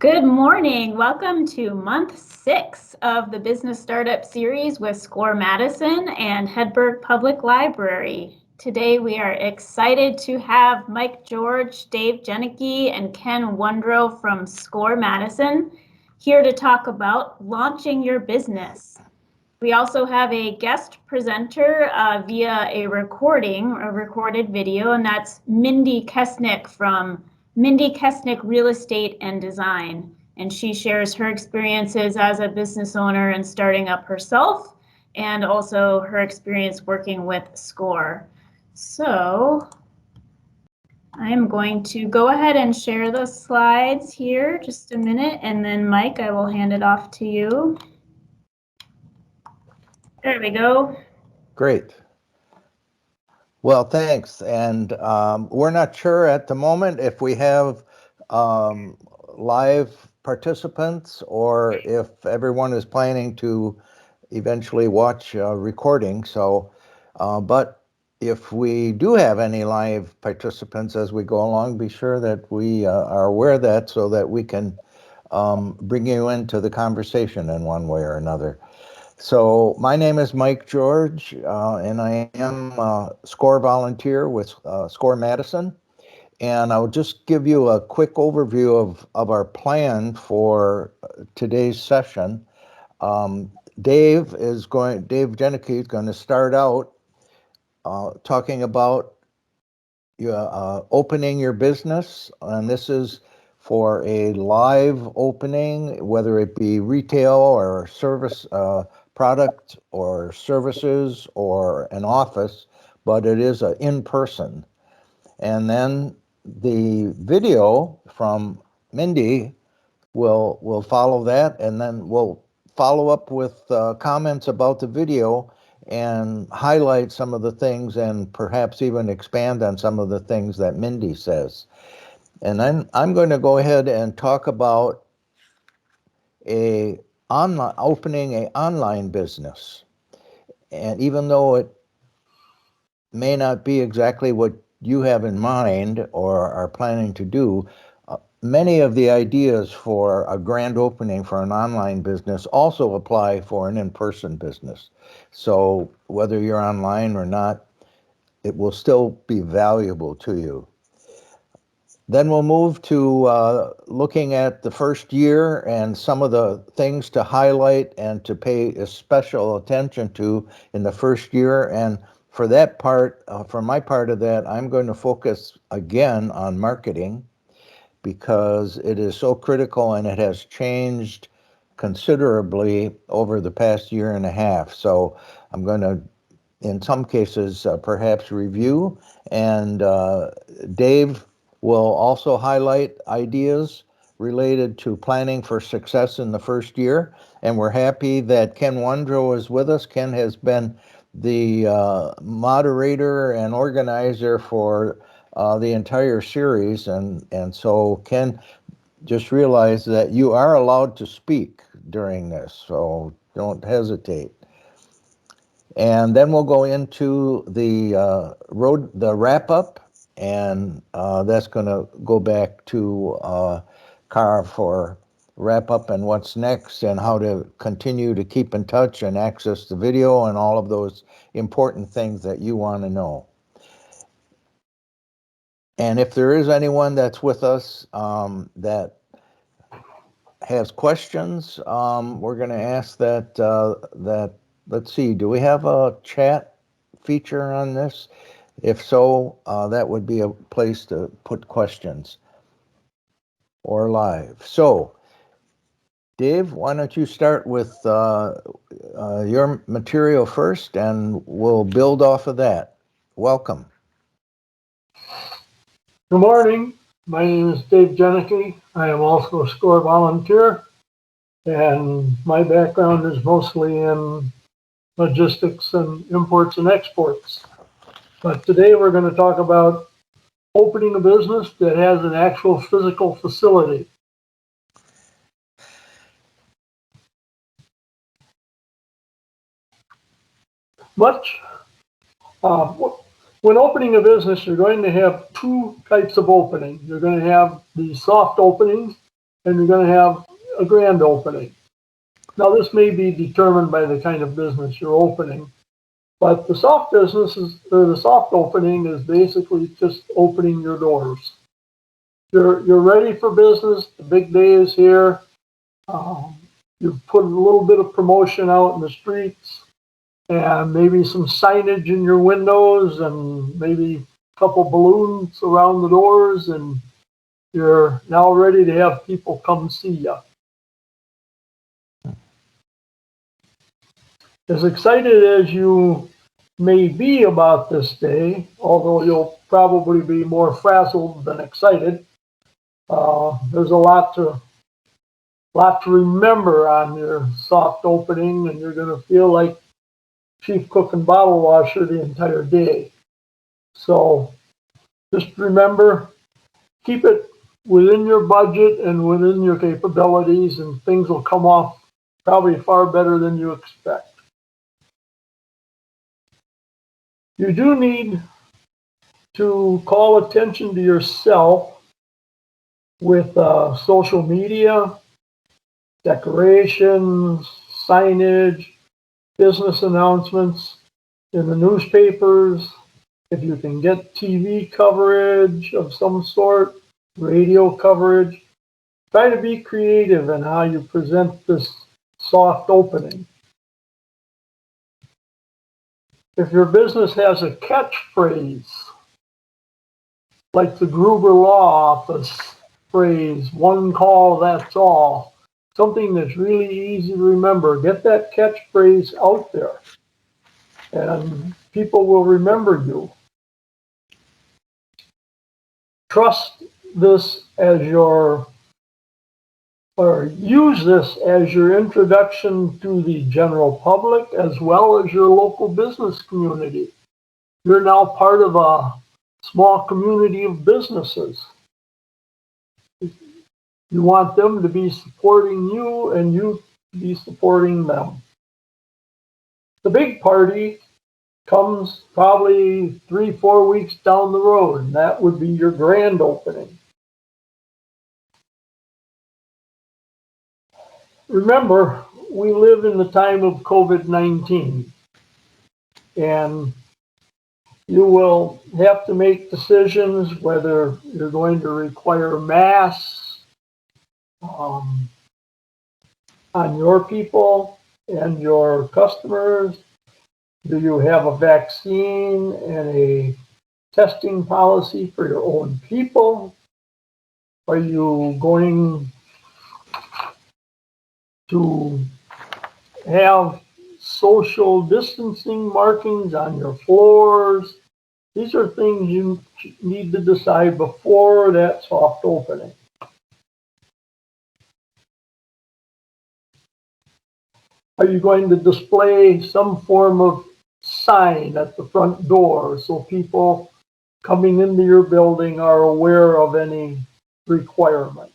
Good morning. Welcome to month 6 of the Business Startup Series with SCORE Madison and Hedberg Public Library. Today we are excited to have Mike George, Dave Janicki, and Ken Wondrow from SCORE Madison here to talk about launching your business. We also have a guest presenter via a recorded video, and that's Mindy Kesnick from Mindy Kesnick Real Estate and Design. And she shares her experiences as a business owner and starting up herself, and also her experience working with SCORE. So I'm going to go ahead and share the slides here just a minute, and then Mike, I will hand it off to you. There we go. Great. Well, thanks. And we're not sure at the moment if we have live participants or if everyone is planning to eventually watch a recording. So, but if we do have any live participants as we go along, be sure that we are aware of that so that we can bring you into the conversation in one way or another. So my name is Mike George, and I am a SCORE volunteer with SCORE Madison. And I'll just give you a quick overview of our plan for today's session. Dave Janicki is going to start out talking about opening your business, and this is for a live opening, whether it be retail or service product or services or an office, but it is a in-person. And then the video from Mindy will follow that, and then we'll follow up with comments about the video and highlight some of the things and perhaps even expand on some of the things that Mindy says. And then I'm going to go ahead and talk about opening an online business. And even though it may not be exactly what you have in mind or are planning to do, many of the ideas for a grand opening for an online business also apply for an in-person business. So whether you're online or not, it will still be valuable to you. Then we'll move to looking at the first year and some of the things to highlight and to pay special attention to in the first year. And for that part, for my part of that, I'm going to focus again on marketing because it is so critical and it has changed considerably over the past year and a half. So I'm going to, in some cases, perhaps review, and Dave will also highlight ideas related to planning for success in the first year. And we're happy that Ken Wondrow is with us. Ken has been the moderator and organizer for the entire series. And so Ken, just realize that you are allowed to speak during this, so don't hesitate. And then we'll go into the wrap up, and that's going to go back to Cara for wrap up and what's next and how to continue to keep in touch and access the video and all of those important things that you want to know. And if there is anyone that's with us that has questions, we're going to ask that let's see, do we have a chat feature on this? If so, that would be a place to put questions or live. So, Dave, why don't you start with your material first, and we'll build off of that. Welcome. Good morning. My name is Dave Janicki. I am also a SCORE volunteer, and my background is mostly in logistics and imports and exports. But today we're going to talk about opening a business that has an actual physical facility. When opening a business, you're going to have two types of opening. You're going to have the soft openings, and you're going to have a grand opening. Now, this may be determined by the kind of business you're opening, but the soft business is, or the soft opening is basically just opening your doors. You're ready for business. The big day is here. You put a little bit of promotion out in the streets, and maybe some signage in your windows, and maybe a couple balloons around the doors, and you're now ready to have people come see you. As excited as you may be about this day, although you'll probably be more frazzled than excited, there's a lot to remember on your soft opening, and you're going to feel like chief cook and bottle washer the entire day. So just remember, keep it within your budget and within your capabilities, and things will come off probably far better than you expect. You do need to call attention to yourself with social media, decorations, signage, business announcements in the newspapers. If you can get TV coverage of some sort, radio coverage, try to be creative in how you present this soft opening. If your business has a catchphrase, like the Gruber Law Office phrase, one call, that's all, something that's really easy to remember, get that catchphrase out there, and people will remember you. Trust this as your, or use this as your introduction to the general public as well as your local business community. You're now part of a small community of businesses. You want them to be supporting you and you to be supporting them. The big party comes probably 3-4 weeks down the road, and that would be your grand opening. Remember, we live in the time of COVID-19, and you will have to make decisions whether you're going to require masks on your people and your customers. Do you have a vaccine and a testing policy for your own people? Are you going to have social distancing markings on your floors? These are things you need to decide before that soft opening. Are you going to display some form of sign at the front door so people coming into your building are aware of any requirements?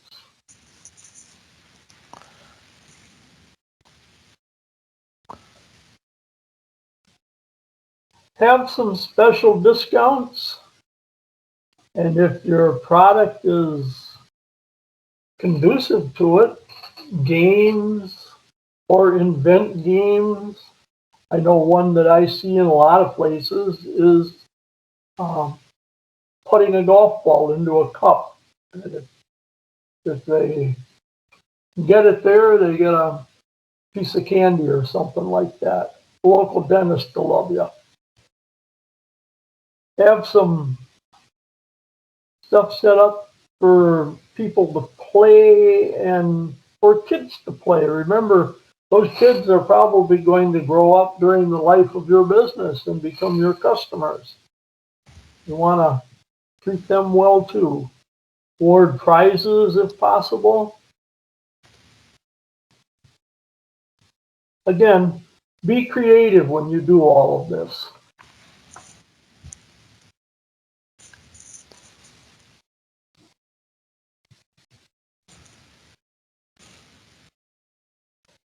Have some special discounts, and if your product is conducive to it, games or invent games. I know one that I see in a lot of places is putting a golf ball into a cup. If they get it there, they get a piece of candy or something like that. The local dentist will love you. Have some stuff set up for people to play and for kids to play. Remember, those kids are probably going to grow up during the life of your business and become your customers. You want to treat them well too. Award prizes if possible. Again, be creative when you do all of this.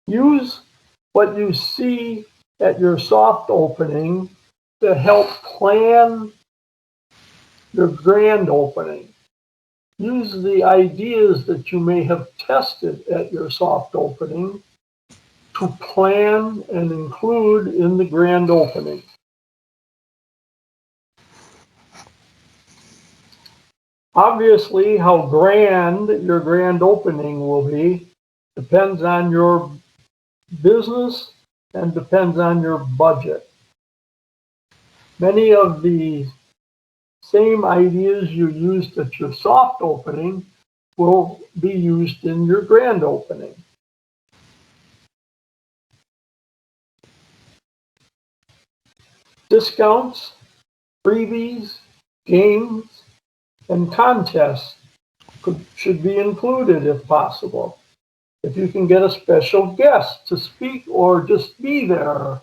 Use what you see at your soft opening to help plan your grand opening. use the ideas that you may have tested at your soft opening to plan and include in the grand opening. Obviously, how grand your grand opening will be depends on your business and depends on your budget. Many of the same ideas you used at your soft opening will be used in your grand opening. Discounts, freebies, games, and contests should be included if possible. If you can get a special guest to speak or just be there,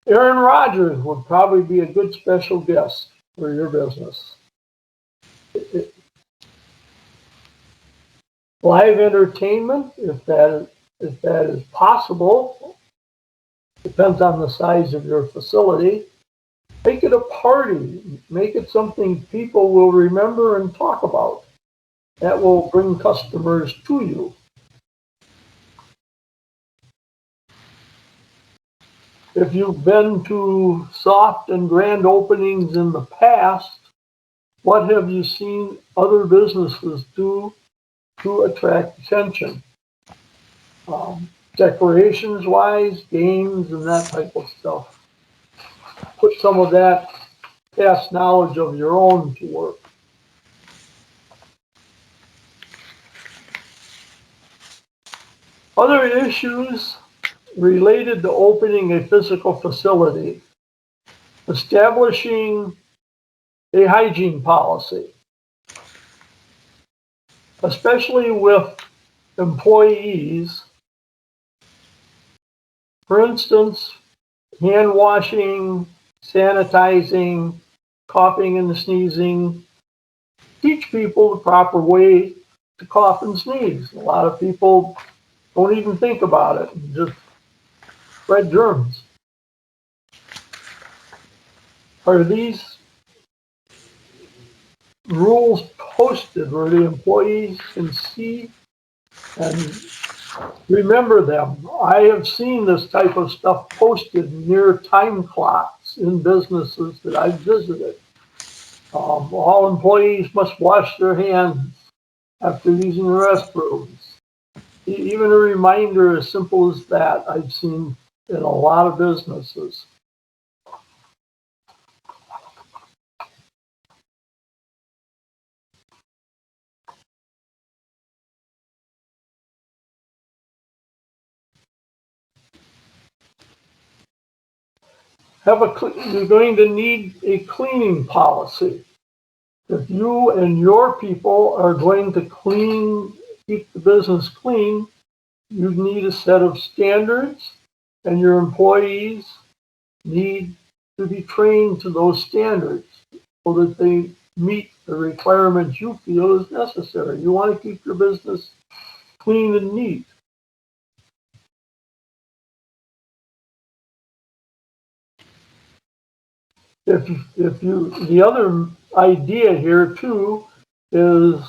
Aaron Rodgers would probably be a good special guest for your business. Live entertainment, if that is possible, depends on the size of your facility. Make it a party. Make it something people will remember and talk about. That will bring customers to you. If you've been to soft and grand openings in the past, what have you seen other businesses do to attract attention? Decorations wise, games, and that type of stuff. Put some of that past knowledge of your own to work. Other issues related to opening a physical facility. Establishing a hygiene policy, especially with employees. For instance, hand washing, sanitizing, coughing and sneezing. Teach people the proper way to cough and sneeze. A lot of people don't even think about it and just spread germs. Are these rules posted where the employees can see and remember them? I have seen this type of stuff posted near time clocks in businesses that I've visited. All employees must wash their hands after using the restrooms. Even a reminder as simple as that I've seen in a lot of businesses. You're going to need a cleaning policy. If you and your people are going to keep the business clean, you need a set of standards, and your employees need to be trained to those standards so that they meet the requirements you feel is necessary. You want to keep your business clean and neat. The other idea here too is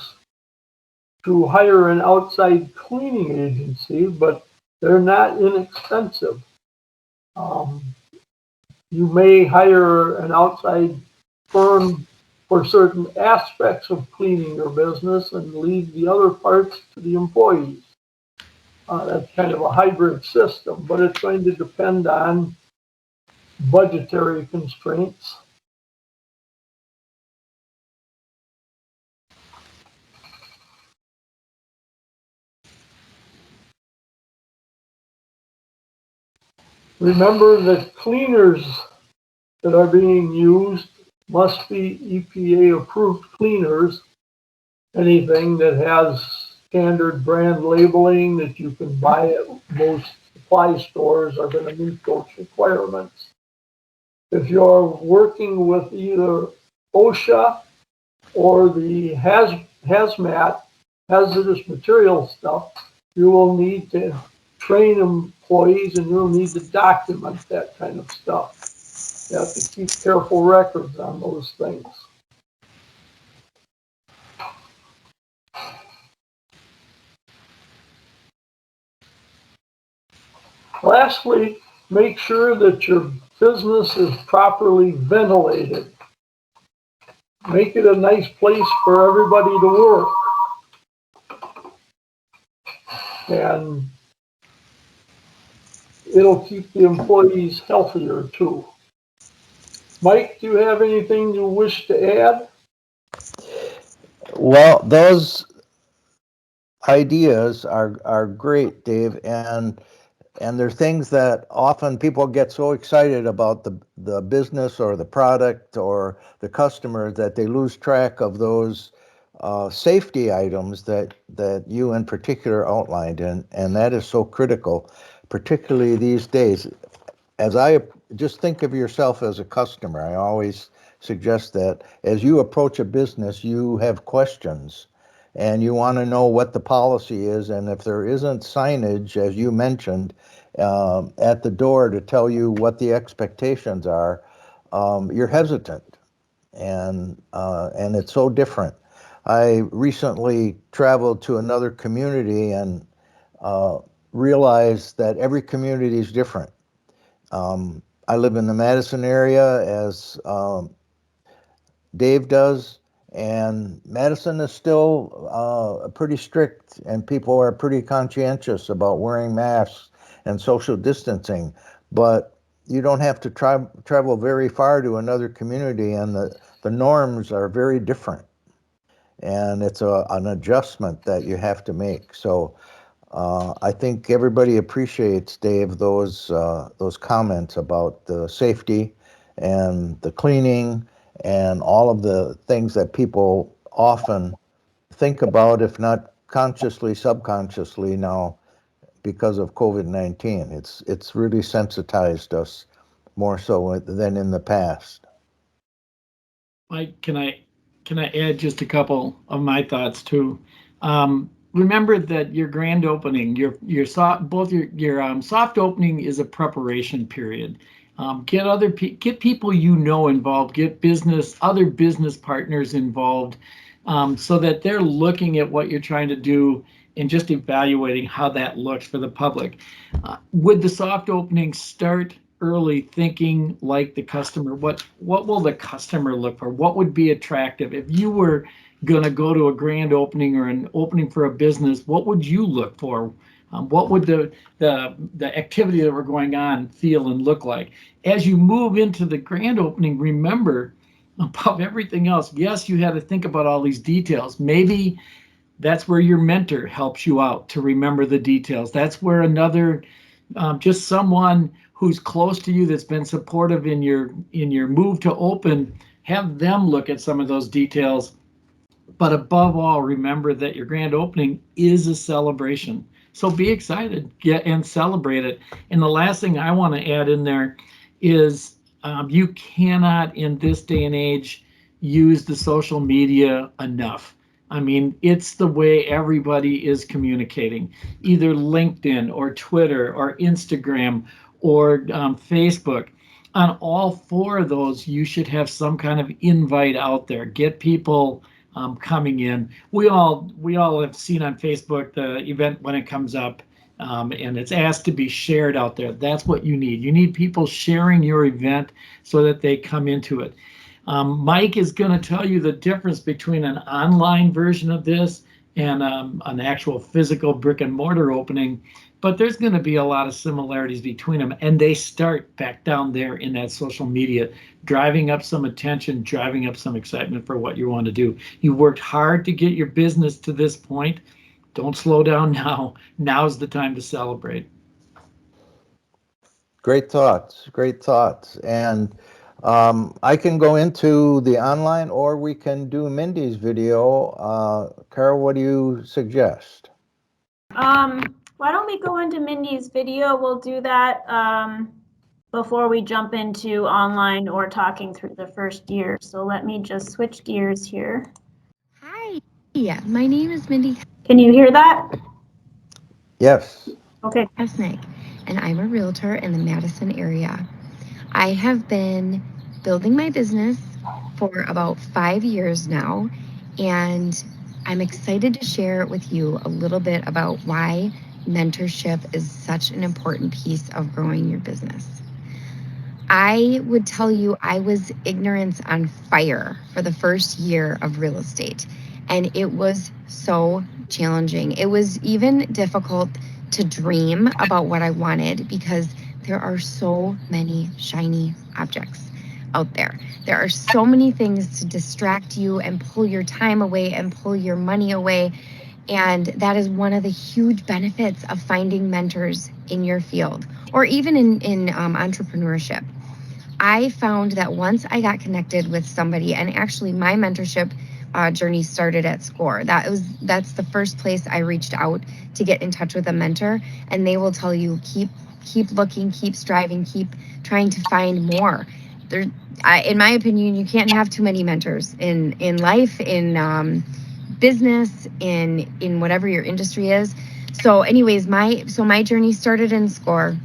to hire an outside cleaning agency, but they're not inexpensive. You may hire an outside firm for certain aspects of cleaning your business and leave the other parts to the employees. That's kind of a hybrid system, but it's going to depend on budgetary constraints. Remember that cleaners that are being used must be EPA approved cleaners. Anything that has standard brand labeling that you can buy at most supply stores are going to meet those requirements. If you're working with either OSHA or the hazmat, hazardous material stuff, you will need to train employees and you'll need to document that kind of stuff. You have to keep careful records on those things. Lastly, make sure that your business is properly ventilated. Make it a nice place for everybody to work. And it'll keep the employees healthier too. Mike, do you have anything you wish to add? Well, those ideas are great, Dave, and they're things that often people get so excited about the business or the product or the customer that they lose track of those safety items that you in particular outlined, and that is so critical, particularly these days. As I just think of yourself as a customer, I always suggest that as you approach a business, you have questions and you want to know what the policy is. And if there isn't signage, as you mentioned, at the door to tell you what the expectations are, you're hesitant. And it's so different. I recently traveled to another community and uh, realized that every community is different. I live in the Madison area, as Dave does, and Madison is still pretty strict, and people are pretty conscientious about wearing masks and social distancing. But you don't have to travel very far to another community, and the norms are very different. And it's an adjustment that you have to make. So I think everybody appreciates, Dave, those comments about the safety and the cleaning and all of the things that people often think about, if not consciously, subconsciously now because of COVID-19. It's really sensitized us more so than in the past. Mike, can I add just a couple of my thoughts too? Remember that your grand opening, your soft, both your soft opening is a preparation period. Get people you know involved, get other business partners involved, so that they're looking at what you're trying to do and just evaluating how that looks for the public. Would the soft opening start early, thinking like the customer? What will the customer look for? What would be attractive? If you were going to go to a grand opening or an opening for a business, what would you look for? What would the activity that were going on feel and look like? As you move into the grand opening, remember, above everything else, yes, you had to think about all these details. Maybe that's where your mentor helps you out to remember the details. That's where another, just someone who's close to you that's been supportive in your move to open, have them look at some of those details. But above all, remember that your grand opening is a celebration. So be excited, get and celebrate it. And the last thing I want to add in there is, you cannot in this day and age use the social media enough. I mean, it's the way everybody is communicating, either LinkedIn or Twitter or Instagram or Facebook. On all four of those, you should have some kind of invite out there. Get people coming in. We all have seen on Facebook the event when it comes up, and it's asked to be shared out there. That's what you need. You need people sharing your event so that they come into it. Mike is going to tell you the difference between an online version of this and an actual physical brick and mortar opening, but there's going to be a lot of similarities between them, and they start back down there in that social media, driving up some attention, driving up some excitement for what you want to do. You worked hard to get your business to this point. Don't slow down now. Now's the time to celebrate. Great thoughts, great thoughts. And I can go into the online, or we can do Mindy's video. Carol, what do you suggest? Why don't we go into Mindy's video? We'll do that before we jump into online or talking through the first year. So let me just switch gears here. Hi, my name is Mindy Can you hear that? Yes. Okay. Kesnick, and I'm a realtor in the Madison area. I have been building my business for about 5 years now, and I'm excited to share with you a little bit about why mentorship is such an important piece of growing your business. I would tell you I was ignorance on fire for the first year of real estate, and it was so challenging. It was even difficult to dream about what I wanted because there are so many shiny objects out there. There are so many things to distract you and pull your time away and pull your money away. And that is one of the huge benefits of finding mentors in your field or even in entrepreneurship. I found that once I got connected with somebody, and actually my mentorship journey started at SCORE. That's the first place I reached out to get in touch with a mentor, and they will tell you keep looking, keep striving, keep trying to find more. In my opinion, you can't have too many mentors in life, in business, in whatever your industry is. So, anyways, my journey started in SCORE.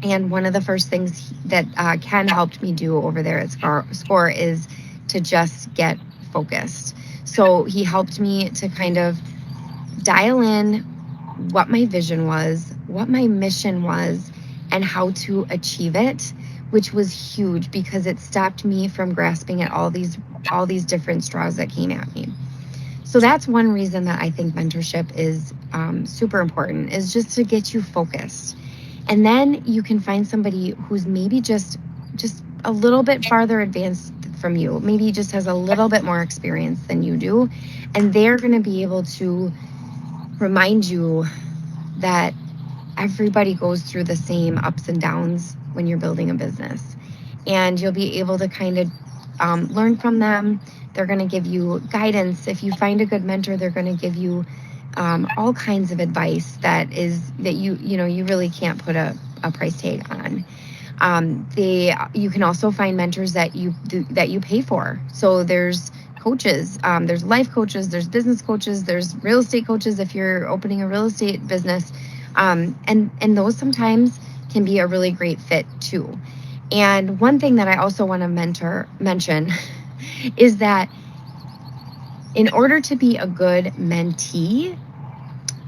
And one of the first things that Ken helped me do over there at SCORE is to just get focused. So he helped me to kind of dial in what my vision was, what my mission was, and how to achieve it, which was huge because it stopped me from grasping at all these different straws that came at me. So that's one reason that I think mentorship is super important, is just to get you focused. And then you can find somebody who's maybe just a little bit farther advanced from you, maybe just has a little bit more experience than you do, and they're going to be able to remind you that everybody goes through the same ups and downs when you're building a business. And you'll be able to kind of learn from them. They're going to give you guidance. If you find a good mentor, they're going to give you all kinds of advice that you really can't put a price tag on. You can also find mentors that you pay for. So there's coaches, there's life coaches, there's business coaches, there's real estate coaches if you're opening a real estate business, and those sometimes can be a really great fit too. And one thing that I also want to mention is that in order to be a good mentee,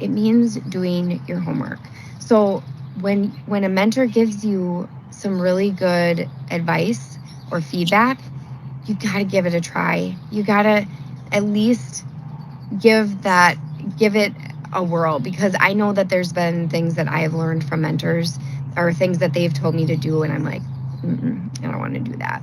it means doing your homework. So when a mentor gives you some really good advice or feedback, you got to give it a try. You got to at least give it a whirl, because I know that there's been things that I have learned from mentors or things that they've told me to do, and I'm like, I don't want to do that.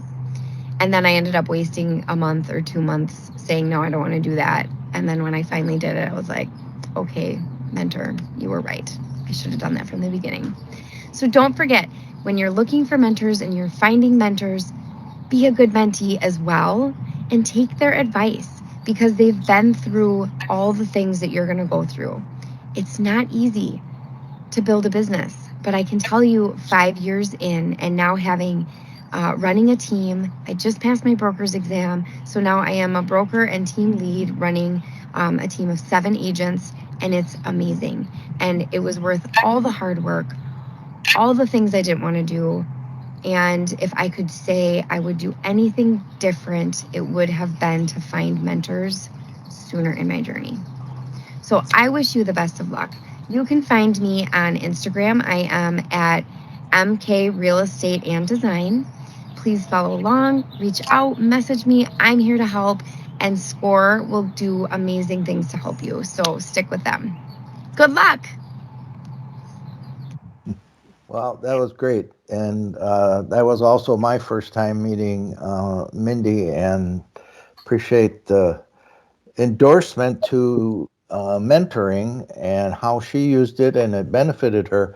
And then I ended up wasting a month or 2 months saying, no, I don't want to do that. And then when I finally did it, I was like, okay, mentor, you were right. I should have done that from the beginning. So don't forget, when you're looking for mentors and you're finding mentors, be a good mentee as well and take their advice, because they've been through all the things that you're going to go through. It's not easy to build a business, but I can tell you 5 years in and now having running a team, I just passed my broker's exam. So now I am a broker and team lead running a team of 7 agents, and it's amazing. And it was worth all the hard work, all the things I didn't want to do. And if I could say I would do anything different, it would have been to find mentors sooner in my journey. So I wish you the best of luck. You can find me on Instagram. I am at MK Real Estate and Design. Please follow along, reach out, message me. I'm here to help, and SCORE will do amazing things to help you. So stick with them. Good luck. Well, that was great. And that was also my first time meeting Mindy, and appreciate the endorsement to mentoring and how she used it and it benefited her.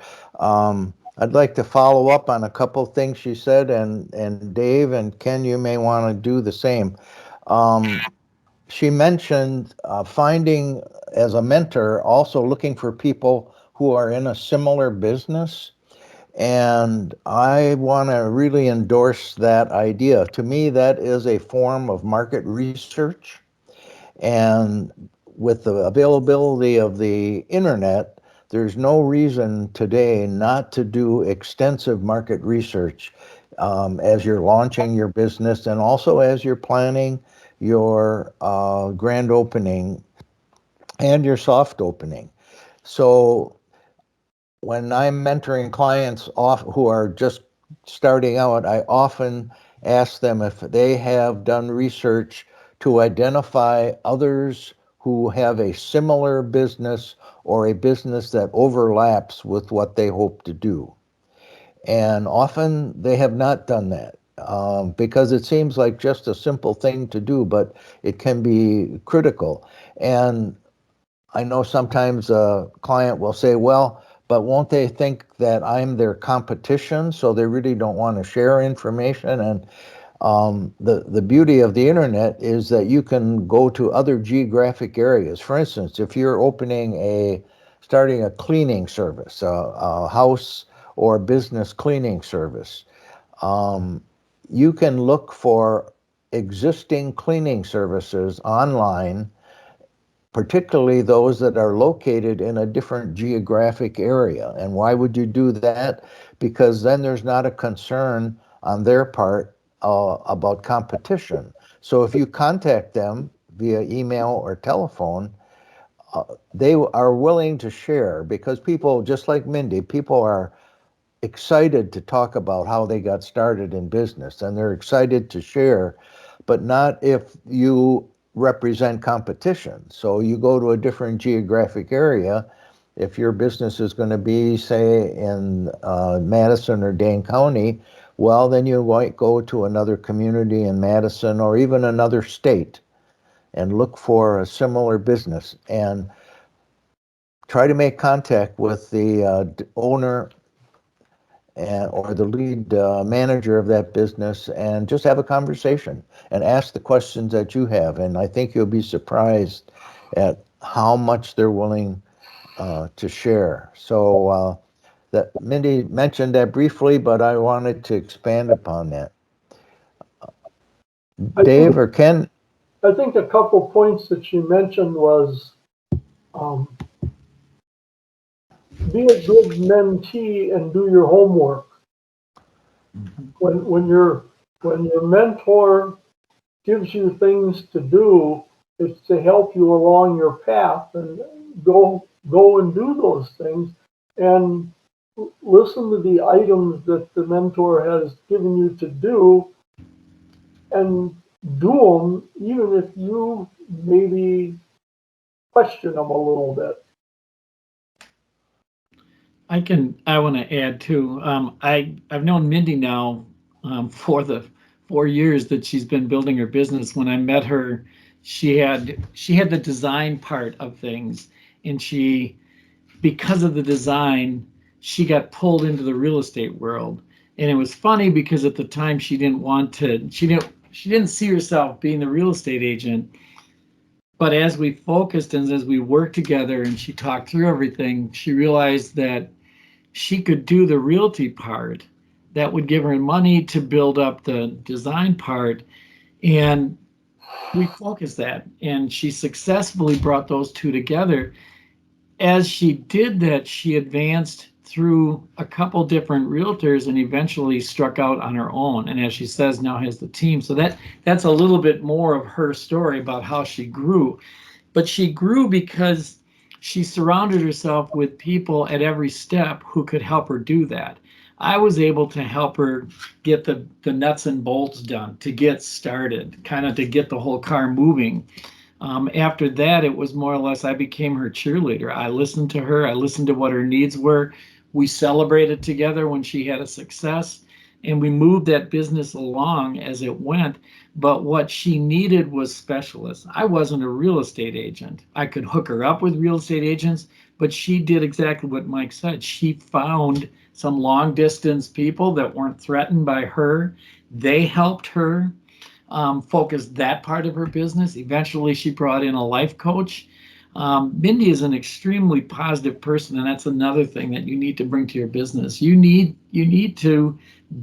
I'd like to follow up on a couple things she said, and Dave and Ken, you may want to do the same. She mentioned finding as a mentor, also looking for people who are in a similar business. And I want to really endorse that idea. To me, that is a form of market research. And with the availability of the internet, there's no reason today not to do extensive market research as you're launching your business and also as you're planning your grand opening and your soft opening. So when I'm mentoring clients who are just starting out, I often ask them if they have done research to identify others who have a similar business or a business that overlaps with what they hope to do. And often they have not done that because it seems like just a simple thing to do, but it can be critical. And I know sometimes a client will say, well, but won't they think that I'm their competition? So they really don't want to share information. And the beauty of the internet is that you can go to other geographic areas. For instance, if you're starting a cleaning service, a house or business cleaning service, you can look for existing cleaning services online, particularly those that are located in a different geographic area. And why would you do that? Because then there's not a concern on their part about competition. So if you contact them via email or telephone, they are willing to share, because people, just like Mindy, people are excited to talk about how they got started in business, and they're excited to share, but not if you represent competition. So you go to a different geographic area. If your business is going to be, say, in Madison or Dane County, well, then you might go to another community in Madison or even another state and look for a similar business and try to make contact with the owner or the lead manager of that business, and just have a conversation and ask the questions that you have. And I think you'll be surprised at how much they're willing to share. So that Mindy mentioned that briefly, but I wanted to expand upon that. Dave or Ken? I think a couple points that she mentioned was be a good mentee and do your homework. When your mentor gives you things to do, it's to help you along your path, and go and do those things, and listen to the items that the mentor has given you to do, and do them even if you maybe question them a little bit. I want to add too. I've known Mindy now for the 4 years that she's been building her business. When I met her, she had the design part of things, and because of the design, she got pulled into the real estate world. And it was funny because at the time she didn't see herself being the real estate agent. But as we focused and as we worked together and she talked through everything, she realized that she could do the realty part that would give her money to build up the design part. And we focused that, and she successfully brought those two together. As she did that, she advanced through a couple different realtors and eventually struck out on her own. And as she says, now has the team. So that's a little bit more of her story about how she grew. But she grew because she surrounded herself with people at every step who could help her do that. I was able to help her get the nuts and bolts done, to get started, kind of to get the whole car moving. After that, it was more or less I became her cheerleader. I listened to her. I listened to what her needs were. We celebrated together when she had a success, and we moved that business along as it went. But what she needed was specialists. I wasn't a real estate agent. I could hook her up with real estate agents, but she did exactly what Mike said. She found some long distance people that weren't threatened by her. They helped her focus that part of her business. Eventually, she brought in a life coach. Mindy is an extremely positive person, and that's another thing that you need to bring to your business. You need to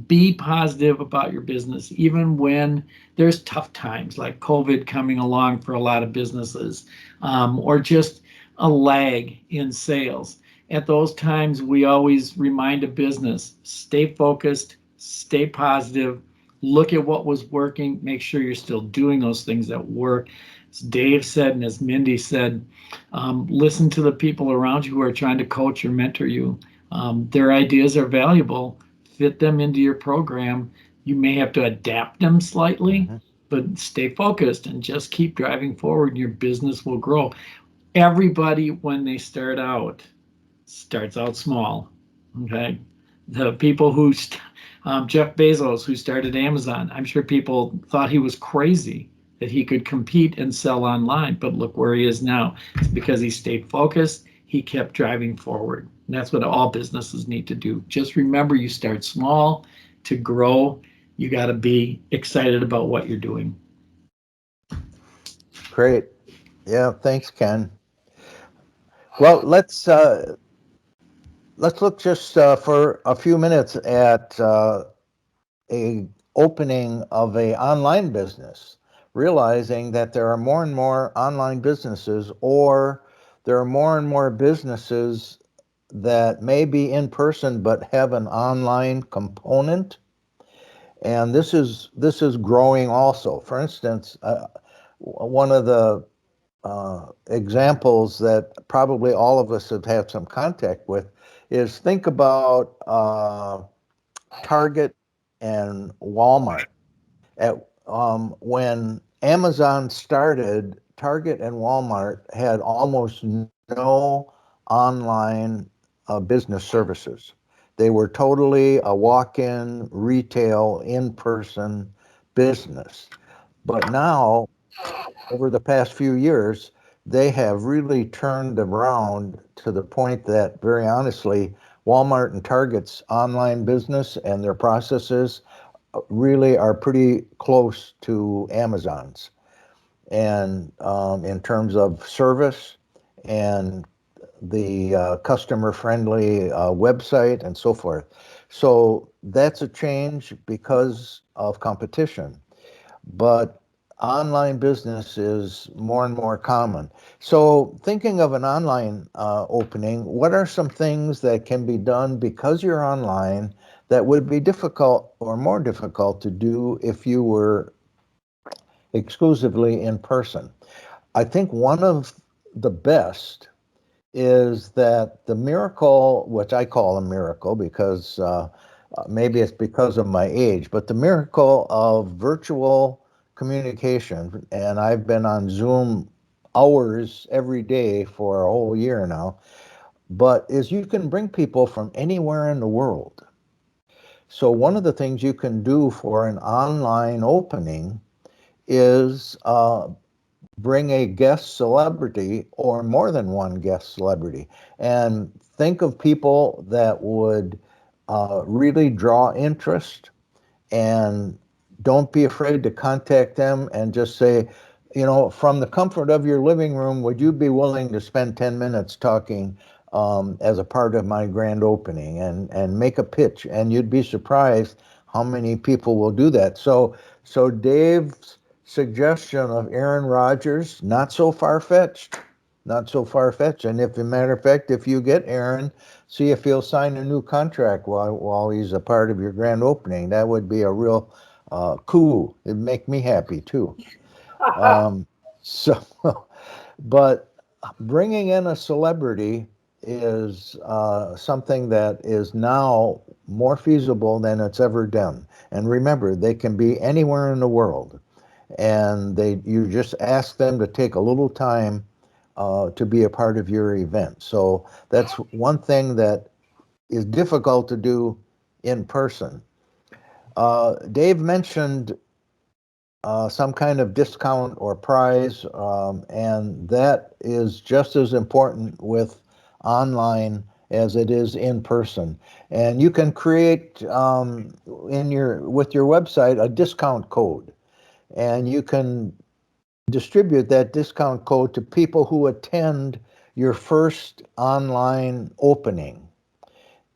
be positive about your business, even when there's tough times like COVID coming along for a lot of businesses, or just a lag in sales. At those times, we always remind a business, stay focused, stay positive, look at what was working, make sure you're still doing those things that work. As Dave said, and as Mindy said, listen to the people around you who are trying to coach or mentor you. Their ideas are valuable. Fit them into your program. You may have to adapt them slightly, but stay focused and just keep driving forward, and your business will grow. Everybody, when they start out, starts out small. Okay. The people who, Jeff Bezos, who started Amazon, I'm sure people thought he was crazy that he could compete and sell online, but look where he is now. It's because he stayed focused, he kept driving forward. And that's what all businesses need to do. Just remember, you start small to grow. You got to be excited about what you're doing. Great. Yeah, thanks, Ken. Well, let's look just for a few minutes at a opening of a online business, realizing that there are more and more online businesses, or there are more and more businesses that may be in person but have an online component, and this is growing also. For instance, one of the examples that probably all of us have had some contact with is, think about Target and Walmart. When Amazon started, Target and Walmart had almost no online business services. They were totally a walk-in retail, in-person business. But now, over the past few years, they have really turned around to the point that, very honestly, Walmart and Target's online business and their processes really are pretty close to Amazon's, and in terms of service and the customer-friendly website and so forth. So that's a change because of competition, but online business is more and more common. So thinking of an online opening, what are some things that can be done because you're online that would be difficult or more difficult to do if you were exclusively in person? I think one of the best is that the miracle, which I call a miracle because maybe it's because of my age, but the miracle of virtual communication, and I've been on Zoom hours every day for a whole year now, but is you can bring people from anywhere in the world. So one of the things you can do for an online opening is bring a guest celebrity or more than one guest celebrity, and think of people that would really draw interest, and don't be afraid to contact them and just say, from the comfort of your living room, would you be willing to spend 10 minutes talking as a part of my grand opening, and make a pitch, and you'd be surprised how many people will do that. So Dave's suggestion of Aaron Rodgers, not so far-fetched, not so far-fetched. And if, as a matter of fact, if you get Aaron, see if he'll sign a new contract while he's a part of your grand opening. That would be a real coup. It'd make me happy too. So, but bringing in a celebrity is something that is now more feasible than it's ever done. And remember, they can be anywhere in the world, and you just ask them to take a little time to be a part of your event. So that's one thing that is difficult to do in person. Dave mentioned some kind of discount or prize, and that is just as important with online as it is in person. And you can create with your website a discount code, and you can distribute that discount code to people who attend your first online opening,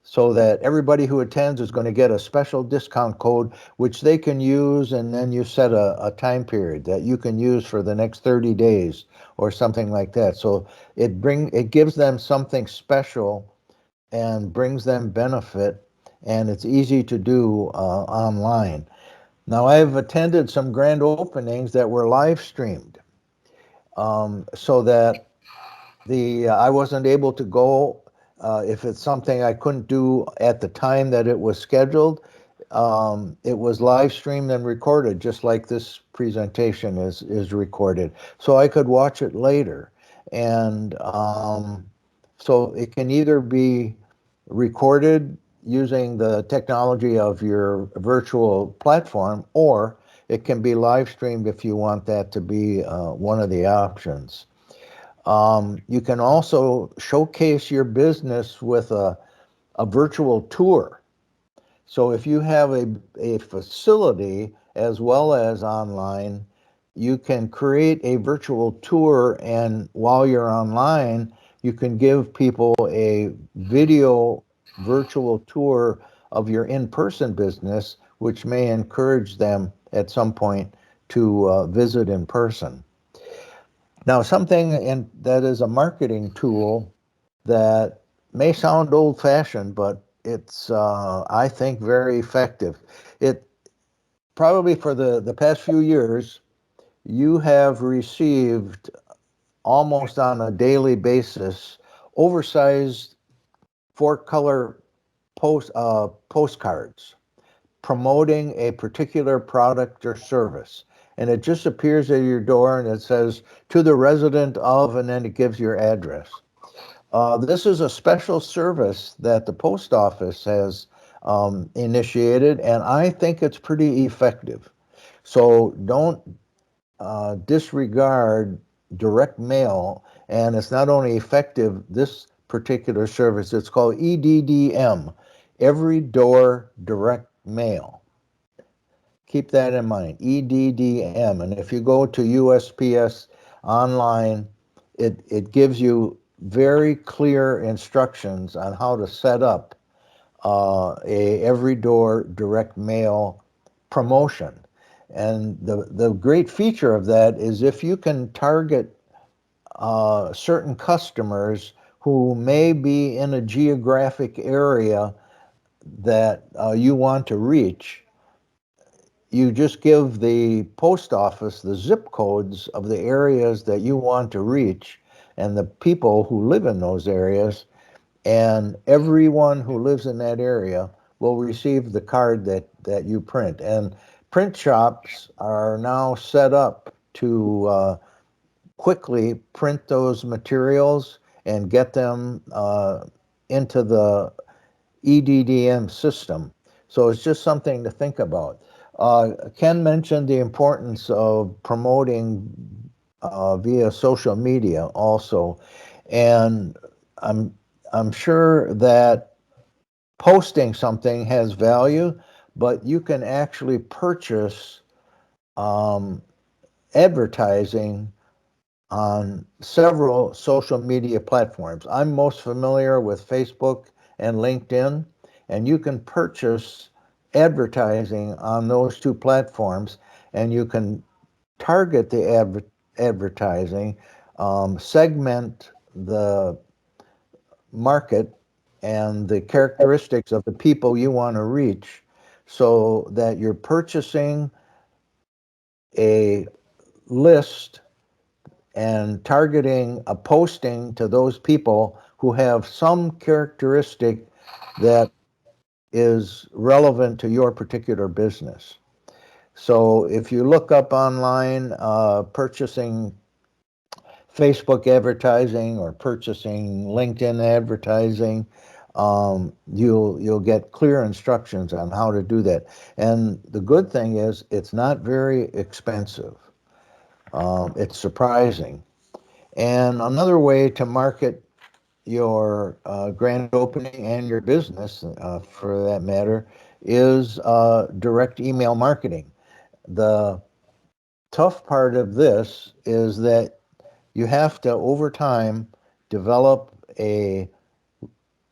so that everybody who attends is going to get a special discount code, which they can use, and then you set a time period that you can use for the next 30 days or something like that. So it gives them something special and brings them benefit, and it's easy to do online. Now, I've attended some grand openings that were live streamed, so that I wasn't able to go if it's something I couldn't do at the time that it was scheduled, it was live streamed and recorded, just like this presentation is recorded. So I could watch it later. And so it can either be recorded using the technology of your virtual platform, or it can be live streamed if you want that to be one of the options. You can also showcase your business with a virtual tour. So if you have a facility as well as online, you can create a virtual tour, and while you're online, you can give people a video virtual tour of your in-person business, which may encourage them at some point to visit in person. Now, that is a marketing tool that may sound old-fashioned, but it's, I think, very effective. It probably for the past few years, you have received almost on a daily basis oversized four-color postcards promoting a particular product or service. And it just appears at your door and it says, to the resident of, and then it gives your address. This is a special service that the post office has initiated, and I think it's pretty effective. So don't disregard direct mail, and it's not only effective, this particular service, it's called EDDM, Every Door Direct Mail. Keep that in mind, EDDM. And if you go to USPS online, it gives you very clear instructions on how to set up a every door direct mail promotion. And the great feature of that is if you can target certain customers who may be in a geographic area that you want to reach, you just give the post office the zip codes of the areas that you want to reach and the people who live in those areas, and everyone who lives in that area will receive the card that you print. And print shops are now set up to quickly print those materials and get them into the EDDM system. So it's just something to think about. Ken mentioned the importance of promoting via social media also, and I'm I'm sure that posting something has value, but you can actually purchase um, advertising on several social media platforms. I'm most familiar with Facebook and LinkedIn, and you can purchase advertising on those two platforms, and you can target the advertising, segment the market and the characteristics of the people you want to reach so that you're purchasing a list and targeting a posting to those people who have some characteristic that is relevant to your particular business. So if you look up online, purchasing Facebook advertising or purchasing LinkedIn advertising, you'll get clear instructions on how to do that. And the good thing is it's not very expensive. It's surprising. And another way to market your grand opening and your business, for that matter, is direct email marketing. The tough part of this is that you have to, over time, develop a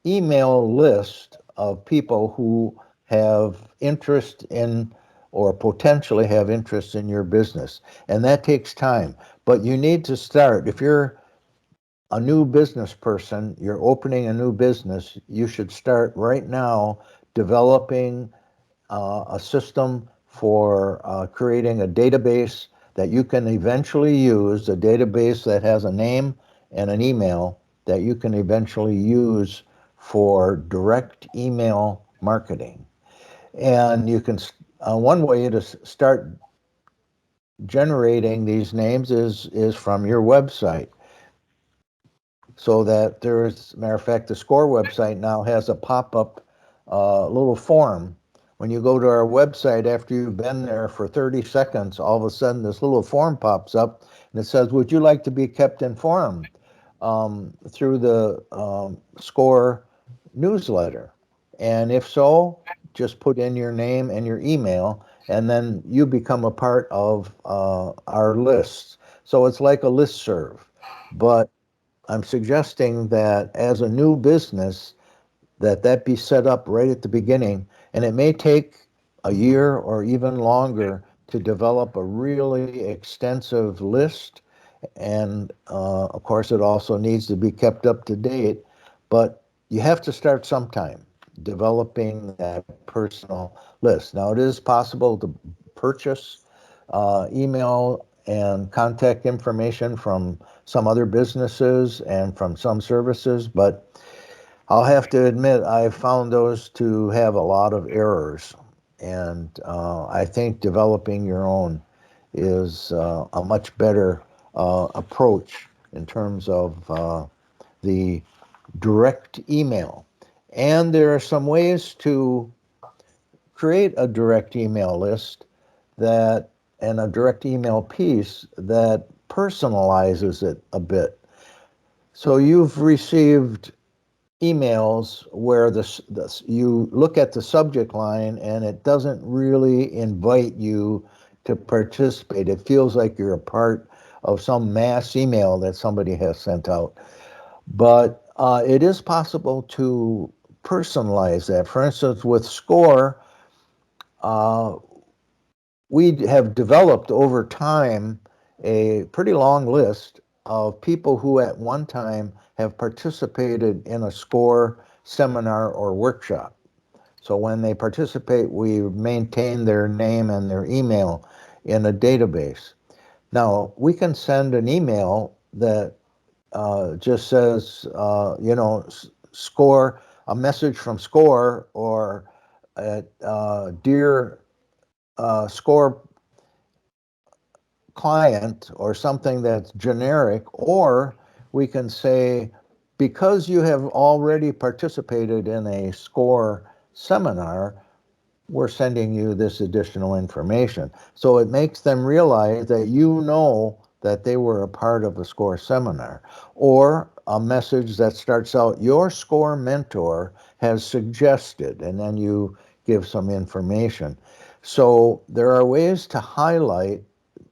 email list of people who have interest in or potentially have interest in your business. And that takes time. But you need to start. If you're a new business person, you're opening a new business, you should start right now developing a system for creating a database that you can eventually use, a database that has a name and an email that you can eventually use for direct email marketing. And you can, one way to start generating these names is from your website. So that there's, matter of fact, the SCORE website now has a pop-up little form. When you go to our website, after you've been there for 30 seconds, all of a sudden this little form pops up and it says, would you like to be kept informed through the SCORE newsletter? And if so, just put in your name and your email, and then you become a part of our lists. So it's like a listserv, but I'm suggesting that as a new business, that be set up right at the beginning, and it may take a year or even longer to develop a really extensive list. And of course, it also needs to be kept up to date, but you have to start sometime developing that personal list. Now, it is possible to purchase email and contact information from some other businesses and from some services, but I'll have to admit I've found those to have a lot of errors. And I think developing your own is a much better approach in terms of the direct email. And there are some ways to create a direct email list that, and a direct email piece that personalizes it a bit. So you've received emails where you look at the subject line and it doesn't really invite you to participate. It feels like you're a part of some mass email that somebody has sent out. But it is possible to personalize that. For instance, with SCORE, uh, we have developed over time a pretty long list of people who at one time have participated in a SCORE seminar or workshop. So when they participate, we maintain their name and their email in a database. Now, we can send an email that just says, SCORE, a message from SCORE, or dear SCORE client, or something that's generic, or we can say, because you have already participated in a SCORE seminar, we're sending you this additional information. So it makes them realize that you know that they were a part of a SCORE seminar. Or a message that starts out, your SCORE mentor has suggested, and then you give some information. So there are ways to highlight,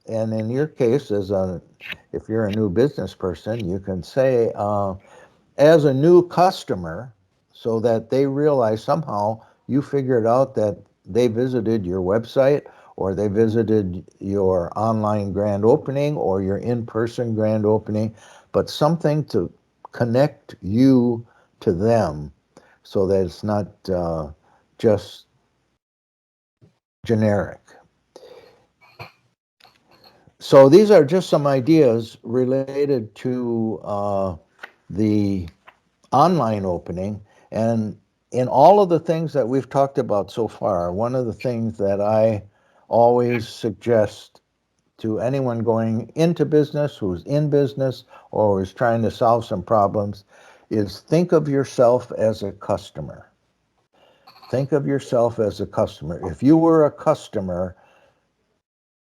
and in your case, if you're a new business person, you can say, as a new customer, so that they realize somehow you figured out that they visited your website, or they visited your online grand opening, or your in-person grand opening, but something to connect you to them, so that it's not just generic. So these are just some ideas related to the online opening. And in all of the things that we've talked about so far, one of the things that I always suggest to anyone going into business, who's in business, or is trying to solve some problems, is think of yourself as a customer. Think of yourself as a customer. If you were a customer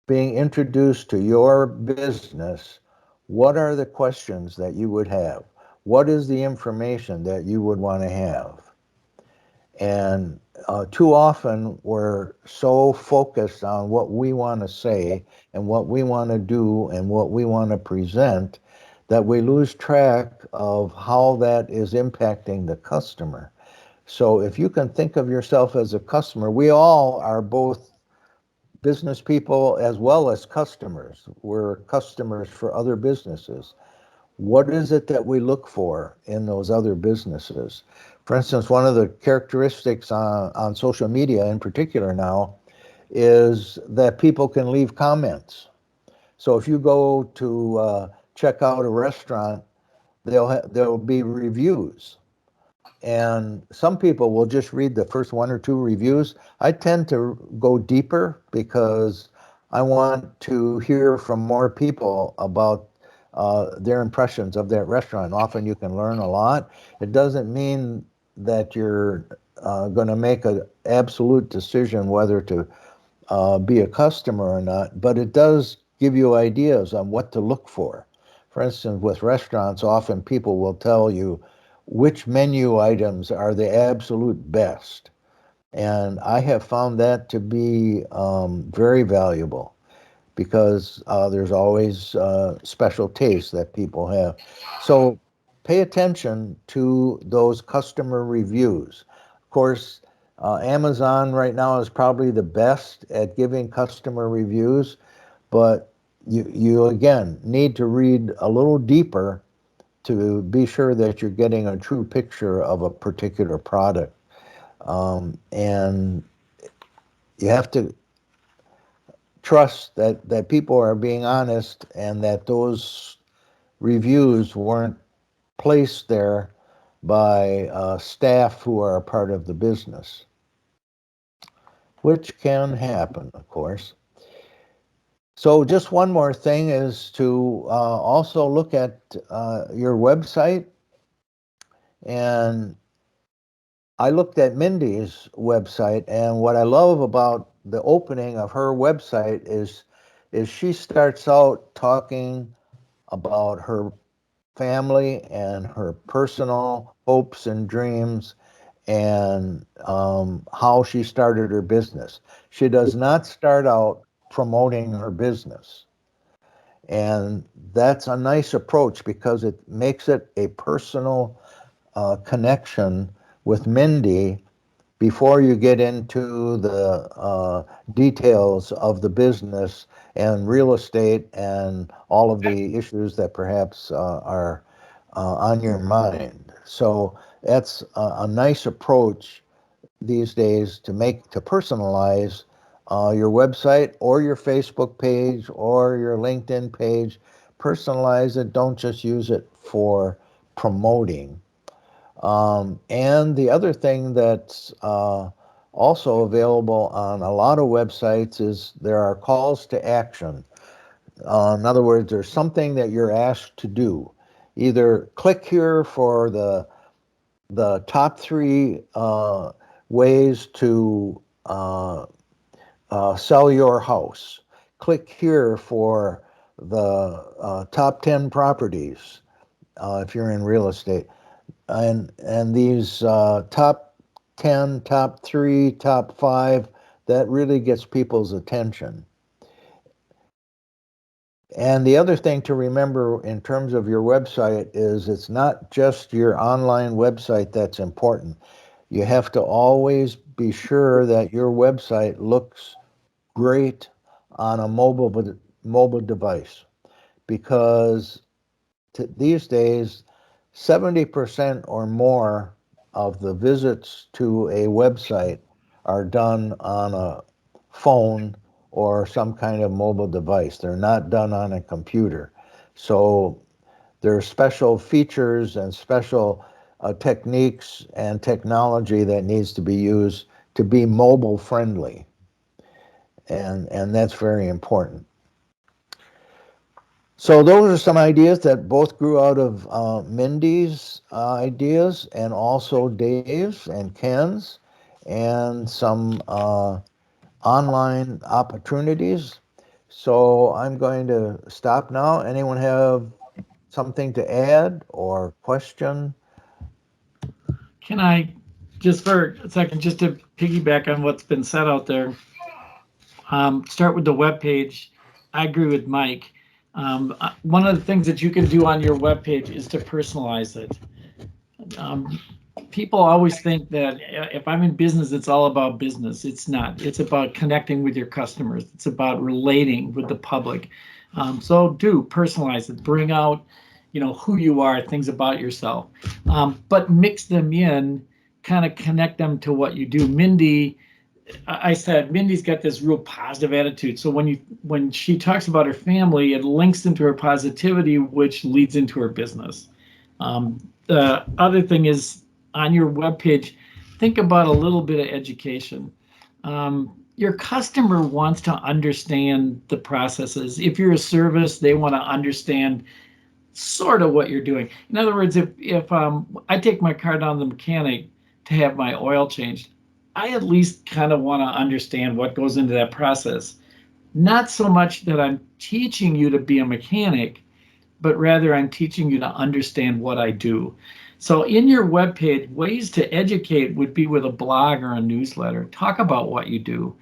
being introduced to your business, what are the questions that you would have? What is the information that you would want to have? And too often we're so focused on what we want to say and what we want to do and what we want to present that we lose track of how that is impacting the customer. So if you can think of yourself as a customer, we all are both business people as well as customers. We're customers for other businesses. What is it that we look for in those other businesses? For instance, one of the characteristics on social media in particular now is that people can leave comments. So if you go to check out a restaurant, there'll be reviews. And some people will just read the first 1 or 2 reviews. I tend to go deeper because I want to hear from more people about their impressions of that restaurant. Often you can learn a lot. It doesn't mean that you're going to make an absolute decision whether to be a customer or not, but it does give you ideas on what to look for. For instance, with restaurants, often people will tell you which menu items are the absolute best. And I have found that to be very valuable because there's always special tastes that people have. So pay attention to those customer reviews. Of course, Amazon right now is probably the best at giving customer reviews, but you again need to read a little deeper to be sure that you're getting a true picture of a particular product. And you have to trust that people are being honest and that those reviews weren't placed there by staff who are a part of the business, which can happen, of course. So just one more thing is to also look at your website. And I looked at Mindy's website, and what I love about the opening of her website is she starts out talking about her family and her personal hopes and dreams and how she started her business. She does not start out promoting her business. And that's a nice approach because it makes it a personal connection with Mindy before you get into the details of the business and real estate and all of the issues that perhaps are on your mind. So that's a nice approach these days to personalize your website or your Facebook page or your LinkedIn page. Personalize it. Don't just use it for promoting. And the other thing that's also available on a lot of websites is there are calls to action. In other words, there's something that you're asked to do. Either click here for the top 3 ways to sell your house. Click here for the top 10 properties if you're in real estate. And these top 10, top 3, top 5, that really gets people's attention. And the other thing to remember in terms of your website is it's not just your online website that's important. You have to always be sure that your website looks great on a mobile device, because these days 70% or more of the visits to a website are done on a phone or some kind of mobile device. They're not done on a computer. So there are special features and special techniques and technology that needs to be used to be mobile friendly. And that's very important. So those are some ideas that both grew out of Mindy's ideas and also Dave's and Ken's, and some online opportunities. So I'm going to stop now. Anyone have something to add or question? Can I, just for a second, just to piggyback on what's been said out there, start with the web page. I agree with Mike. One of the things that you can do on your web page is to personalize it. People always think that if I'm in business, it's all about business. It's not. It's about connecting with your customers. It's about relating with the public. So do personalize it. Bring out, who you are, things about yourself, but mix them in, kind of connect them to what you do. I said Mindy's got this real positive attitude. So when she talks about her family, it links into her positivity, which leads into her business. The other thing is, on your webpage, think about a little bit of education. Your customer wants to understand the processes. If you're a service, they want to understand sort of what you're doing. In other words, if I take my car down to the mechanic to have my oil changed, I at least kind of want to understand what goes into that process. Not so much that I'm teaching you to be a mechanic, but rather I'm teaching you to understand what I do. So in your webpage, ways to educate would be with a blog or a newsletter. Talk about what you do.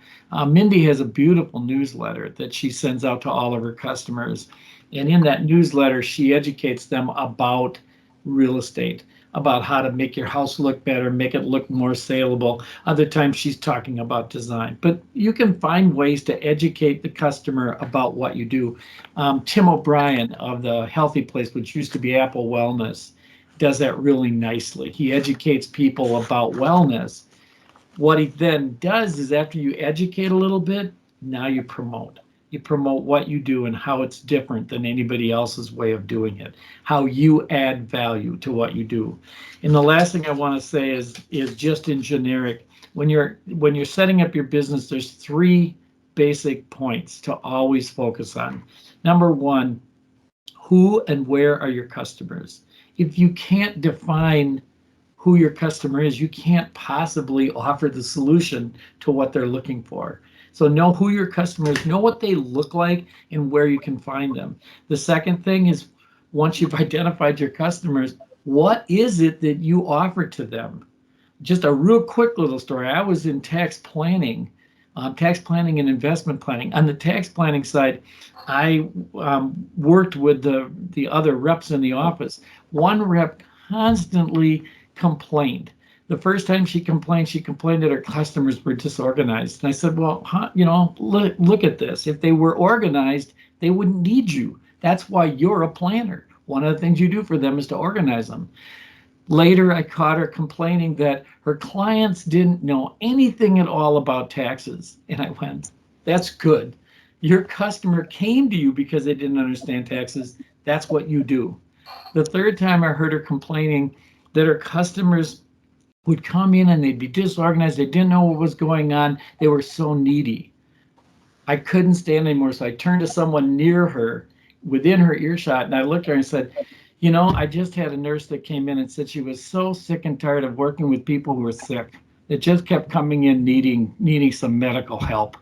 Mindy has a beautiful newsletter that she sends out to all of her customers. And in that newsletter, she educates them about real estate, about how to make your house look better, make it look more saleable. Other times she's talking about design. But you can find ways to educate the customer about what you do. Tim O'Brien of the Healthy Place, which used to be Apple Wellness, does that really nicely. He educates people about wellness. What he then does is after you educate a little bit, now you promote. You promote what you do and how it's different than anybody else's way of doing it, how you add value to what you do. And the last thing I want to say is just in generic, when you're setting up your business, there's three basic points to always focus on. Number one, who and where are your customers? If you can't define who your customer is, you can't possibly offer the solution to what they're looking for. So know who your customers, know what they look like and where you can find them. The second thing is, once you've identified your customers, what is it that you offer to them? Just a real quick little story. I was in tax planning and investment planning. On the tax planning side, I worked with the other reps in the office. One rep constantly complained. The first time she complained that her customers were disorganized. And I said, well, look at this. If they were organized, they wouldn't need you. That's why you're a planner. One of the things you do for them is to organize them. Later, I caught her complaining that her clients didn't know anything at all about taxes. And I went, that's good. Your customer came to you because they didn't understand taxes. That's what you do. The third time I heard her complaining that her customers would come in and they'd be disorganized. They didn't know what was going on. They were so needy. I couldn't stand anymore. So I turned to someone near her, within her earshot, and I looked at her and said, I just had a nurse that came in and said she was so sick and tired of working with people who were sick. That just kept coming in needing some medical help.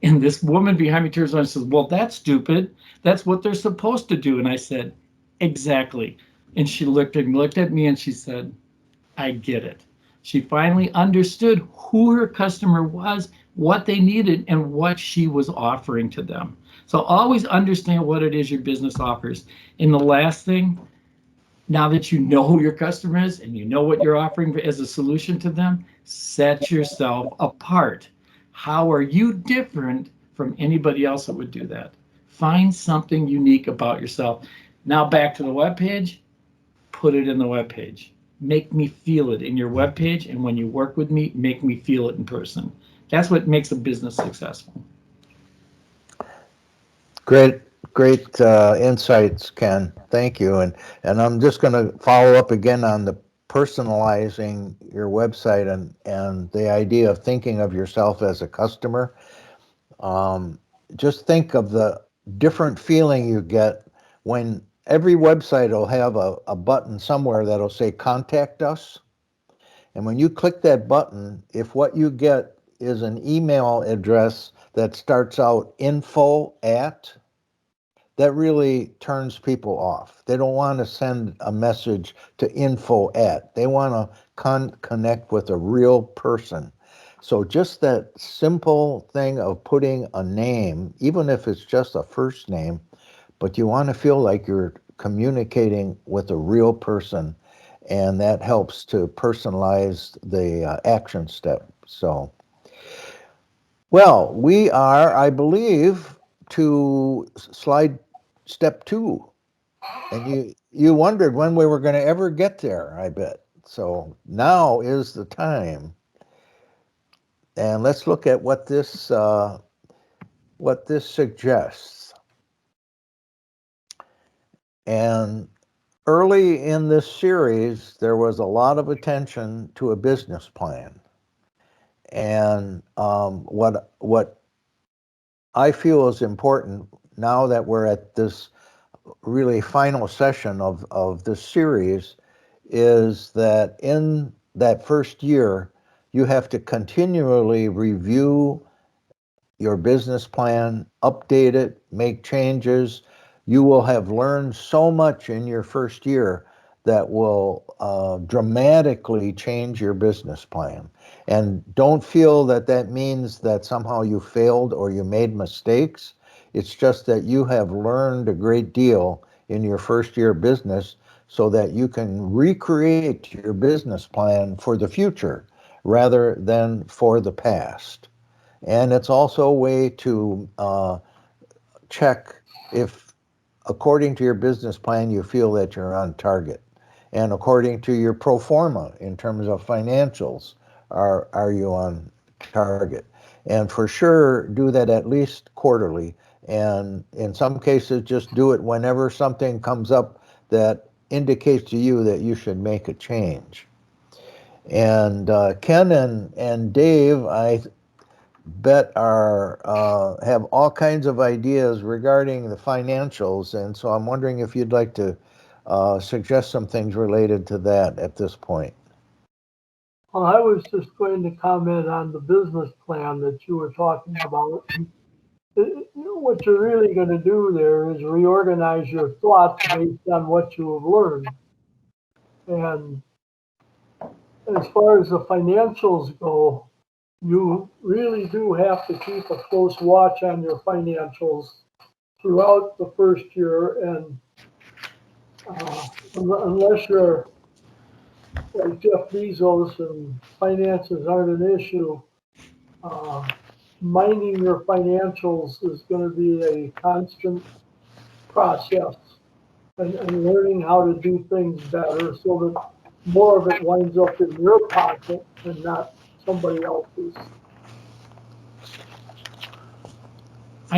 And this woman behind me turns around and says, well, that's stupid. That's what they're supposed to do. And I said, exactly. And she looked at me and she said, I get it. She finally understood who her customer was, what they needed, and what she was offering to them. So always understand what it is your business offers. And the last thing, now that you know who your customer is and you know what you're offering as a solution to them, set yourself apart. How are you different from anybody else that would do that? Find something unique about yourself. Now back to the webpage, put it in the webpage. Make me feel it in your webpage, and when you work with me, make me feel it in person. That's what makes a business successful. Great insights, Ken. Thank you. And I'm just going to follow up again on the personalizing your website and the idea of thinking of yourself as a customer. Just think of the different feeling you get when every website will have a button somewhere that'll say contact us. And when you click that button, if what you get is an email address that starts out info at, that really turns people off. They don't want to send a message to info at. They want to connect with a real person. So just that simple thing of putting a name, even if it's just a first name, but you want to feel like you're communicating with a real person, and that helps to personalize the action step. So, well, we are, I believe, to slide step 2. And you wondered when we were going to ever get there, I bet. So now is the time. And let's look at what this suggests. And early in this series, there was a lot of attention to a business plan. And what I feel is important now that we're at this really final session of this series is that in that first year, you have to continually review your business plan, update it, make changes. You will have learned so much in your first year that will dramatically change your business plan. And don't feel that that means that somehow you failed or you made mistakes. It's just that you have learned a great deal in your first year business so that you can recreate your business plan for the future rather than for the past. And it's also a way to check if, according to your business plan, you feel that you're on target. And according to your pro forma in terms of financials, are you on target? And for sure, do that at least quarterly. And in some cases, just do it whenever something comes up that indicates to you that you should make a change. And Ken and Dave, I bet are have all kinds of ideas regarding the financials, and so I'm wondering if you'd like to suggest some things related to that at this point. Well, I was just going to comment on the business plan that you were talking about. What you're really going to do there is reorganize your thoughts based on what you have learned. And as far as the financials go, you really do have to keep a close watch on your financials throughout the first year. And unless you're like Jeff Bezos and finances aren't an issue, minding your financials is going to be a constant process, and learning how to do things better so that more of it winds up in your pocket and not somebody else's.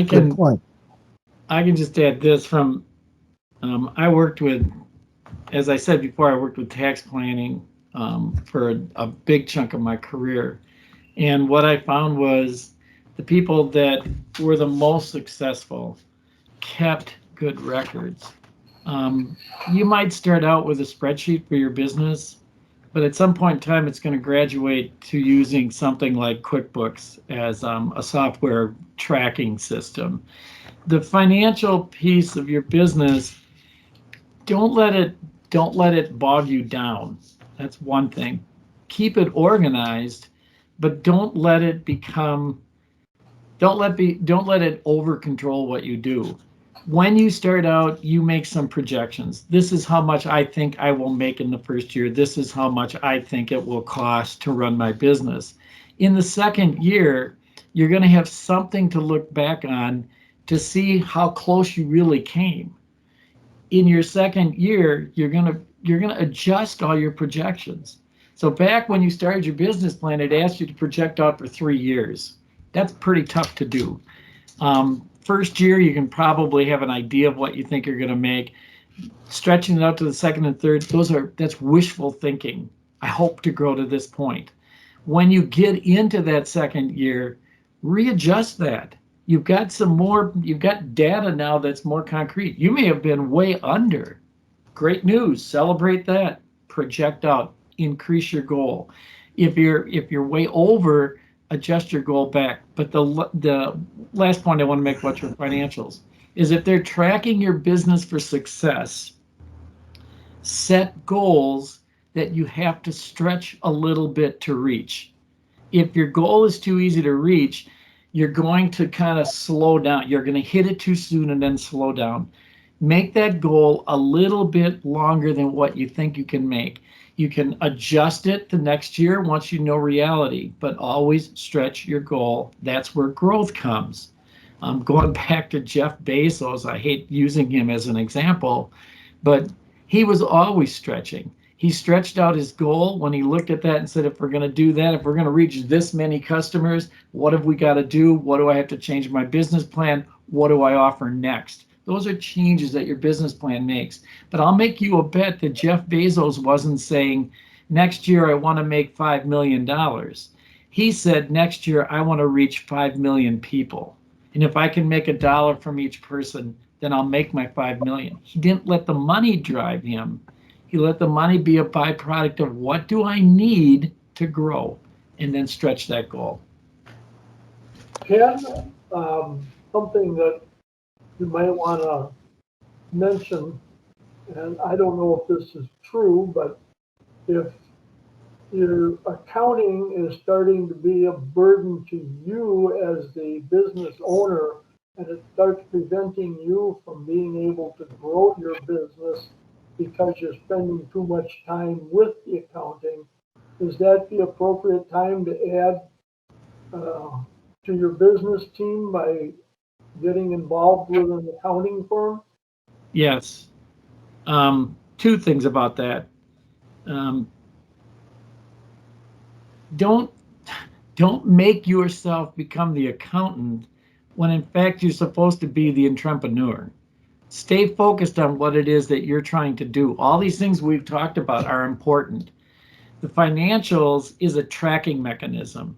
Good point. I can just add this from, I worked with, as I said before, I worked with tax planning for a big chunk of my career. And what I found was the people that were the most successful kept good records. You might start out with a spreadsheet for your business, but at some point in time, it's going to graduate to using something like QuickBooks as a software tracking system. The financial piece of your business, don't let it bog you down. That's one thing. Keep it organized, but don't let it over control what you do. When you start out, you make some projections. This is how much I think I will make in the first year. This is how much I think it will cost to run my business. In the second year, you're going to have something to look back on to see how close you really came. In your second year, you're going to adjust all your projections. So back when you started your business plan, it asked you to project out for 3 years. That's pretty tough to do. First year, you can probably have an idea of what you think you're going to make. Stretching it out to the second and third, that's wishful thinking. I hope to grow to this point. When you get into that second year, readjust that. You've got data now that's more concrete. You may have been way under. Great news. Celebrate that. Project out. Increase your goal. If you're way over, adjust your goal back. But the last point I want to make about your financials is if they're tracking your business for success, set goals that you have to stretch a little bit to reach. If your goal is too easy to reach, you're going to kind of slow down. You're going to hit it too soon and then slow down. Make that goal a little bit longer than what you think you can make. You can adjust it the next year once you know reality, but always stretch your goal. That's where growth comes. Going back to Jeff Bezos, I hate using him as an example, but he was always stretching. He stretched out his goal when he looked at that and said, if we're going to do that, if we're going to reach this many customers, what have we got to do? What do I have to change my business plan? What do I offer next? Those are changes that your business plan makes. But I'll make you a bet that Jeff Bezos wasn't saying, next year I want to make $5 million. He said, next year I want to reach 5 million people. And if I can make $1 from each person, then I'll make my 5 million. He didn't let the money drive him. He let the money be a byproduct of what do I need to grow, and then stretch that goal. Ken, something that you might want to mention, and I don't know if this is true, but if your accounting is starting to be a burden to you as the business owner, and it starts preventing you from being able to grow your business because you're spending too much time with the accounting, is that the appropriate time to add to your business team by getting involved with an accounting firm? Yes. Two things about that. Don't make yourself become the accountant when in fact you're supposed to be the entrepreneur. Stay focused on what it is that you're trying to do. All these things we've talked about are important. The financials is a tracking mechanism.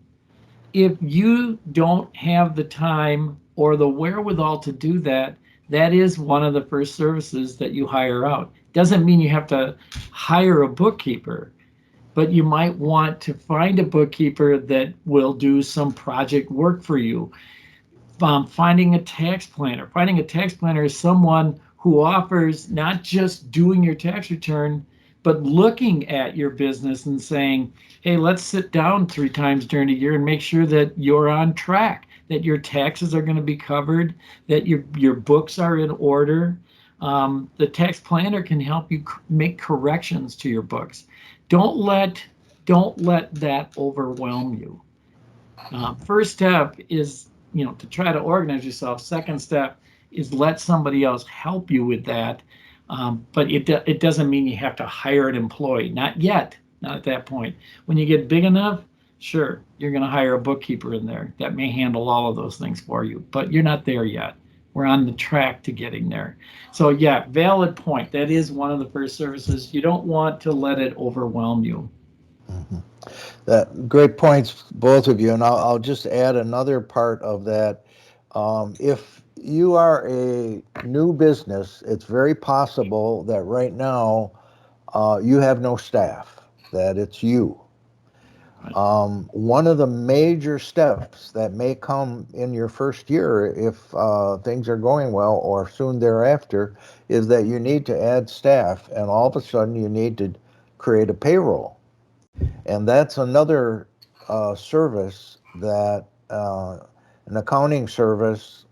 If you don't have the time or the wherewithal to do that, that is one of the first services that you hire out. Doesn't mean you have to hire a bookkeeper, but you might want to find a bookkeeper that will do some project work for you. Finding a tax planner. Finding a tax planner is someone who offers not just doing your tax return, but looking at your business and saying, hey, let's sit down 3 times during the year and make sure that you're on track, that your taxes are going to be covered, that your books are in order. The tax planner can help you make corrections to your books. Don't let that overwhelm you. First step is, to try to organize yourself. Second step is let somebody else help you with that. But it doesn't mean you have to hire an employee. Not yet. Not at that point. When you get big enough, sure, you're going to hire a bookkeeper in there that may handle all of those things for you. But you're not there yet. We're on the track to getting there. So yeah, valid point. That is one of the first services. You don't want to let it overwhelm you. That great points, both of you, and I'll just add another part of that. If you are a new business, it's very possible that right now you have no staff, that it's you. One of the major steps that may come in your first year, if things are going well, or soon thereafter, is that you need to add staff, and all of a sudden you need to create a payroll. And that's another service that, an accounting service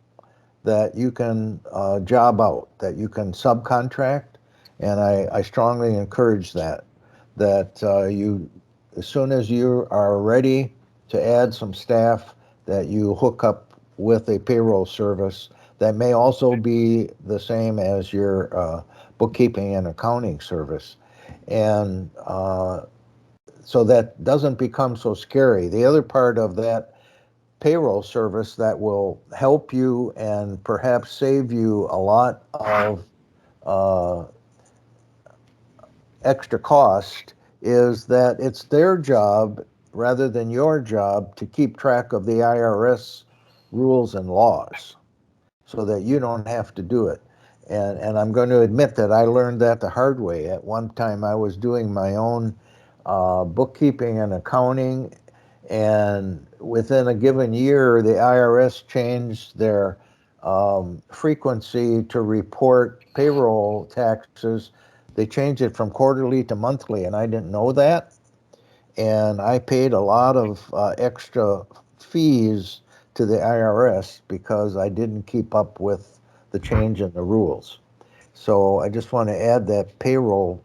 that you can job out, that you can subcontract. And I strongly encourage that you, as soon as you are ready to add some staff, that you hook up with a payroll service that may also be the same as your bookkeeping and accounting service. And so that doesn't become so scary. The other part of that payroll service that will help you and perhaps save you a lot of extra cost is that it's their job rather than your job to keep track of the IRS rules and laws so that you don't have to do it. And I'm going to admit that I learned that the hard way. At one time I was doing my own bookkeeping and accounting, and within a given year the IRS changed their frequency to report payroll taxes. They changed it from quarterly to monthly, and I didn't know that. And I paid a lot of extra fees to the IRS because I didn't keep up with the change in the rules. So I just want to add that payroll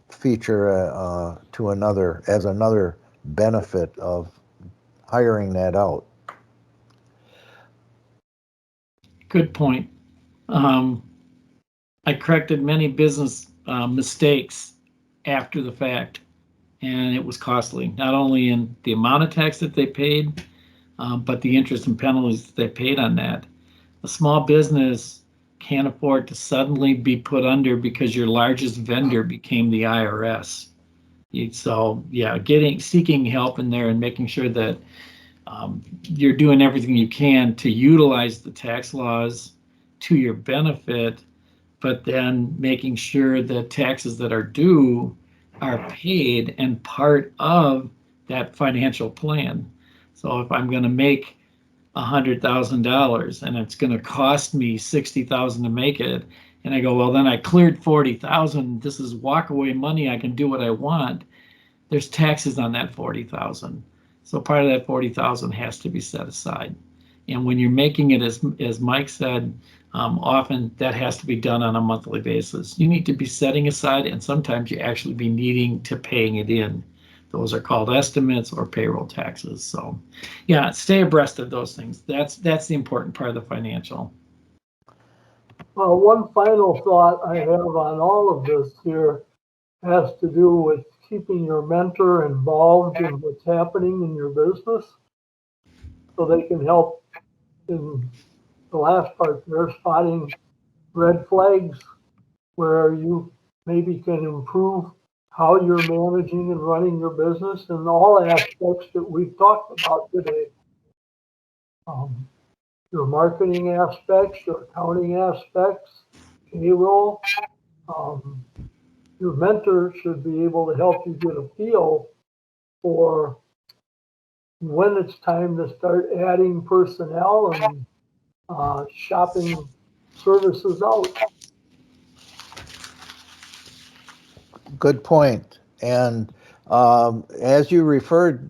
feature to another benefit of hiring that out. Good point. I corrected many business mistakes after the fact, and it was costly, not only in the amount of tax that they paid, but the interest and penalties that they paid on that. A small business can't afford to suddenly be put under because your largest vendor became the IRS. So yeah, seeking help in there and making sure that you're doing everything you can to utilize the tax laws to your benefit, but then making sure that taxes that are due are paid and part of that financial plan. So if I'm going to make $100,000 and it's going to cost me 60,000 to make it, and I go, well, then I cleared 40,000. This is walk away money. I can do what I want. There's taxes on that 40,000. So part of that 40,000 has to be set aside. And when you're making it, as Mike said, often that has to be done on a monthly basis. You need to be setting aside, and sometimes you actually be needing to paying it in. Those are called estimates or payroll taxes. So yeah, stay abreast of those things. That's the important part of the financial. One final thought I have on all of this here has to do with keeping your mentor involved in what's happening in your business so they can help in the last part there, spotting red flags where you maybe can improve how you're managing and running your business in all aspects that we've talked about today. Um, your marketing aspects, your accounting aspects, payroll. Um, your mentor should be able to help you get a feel for when it's time to start adding personnel and shopping services out. Good point. And as you referred,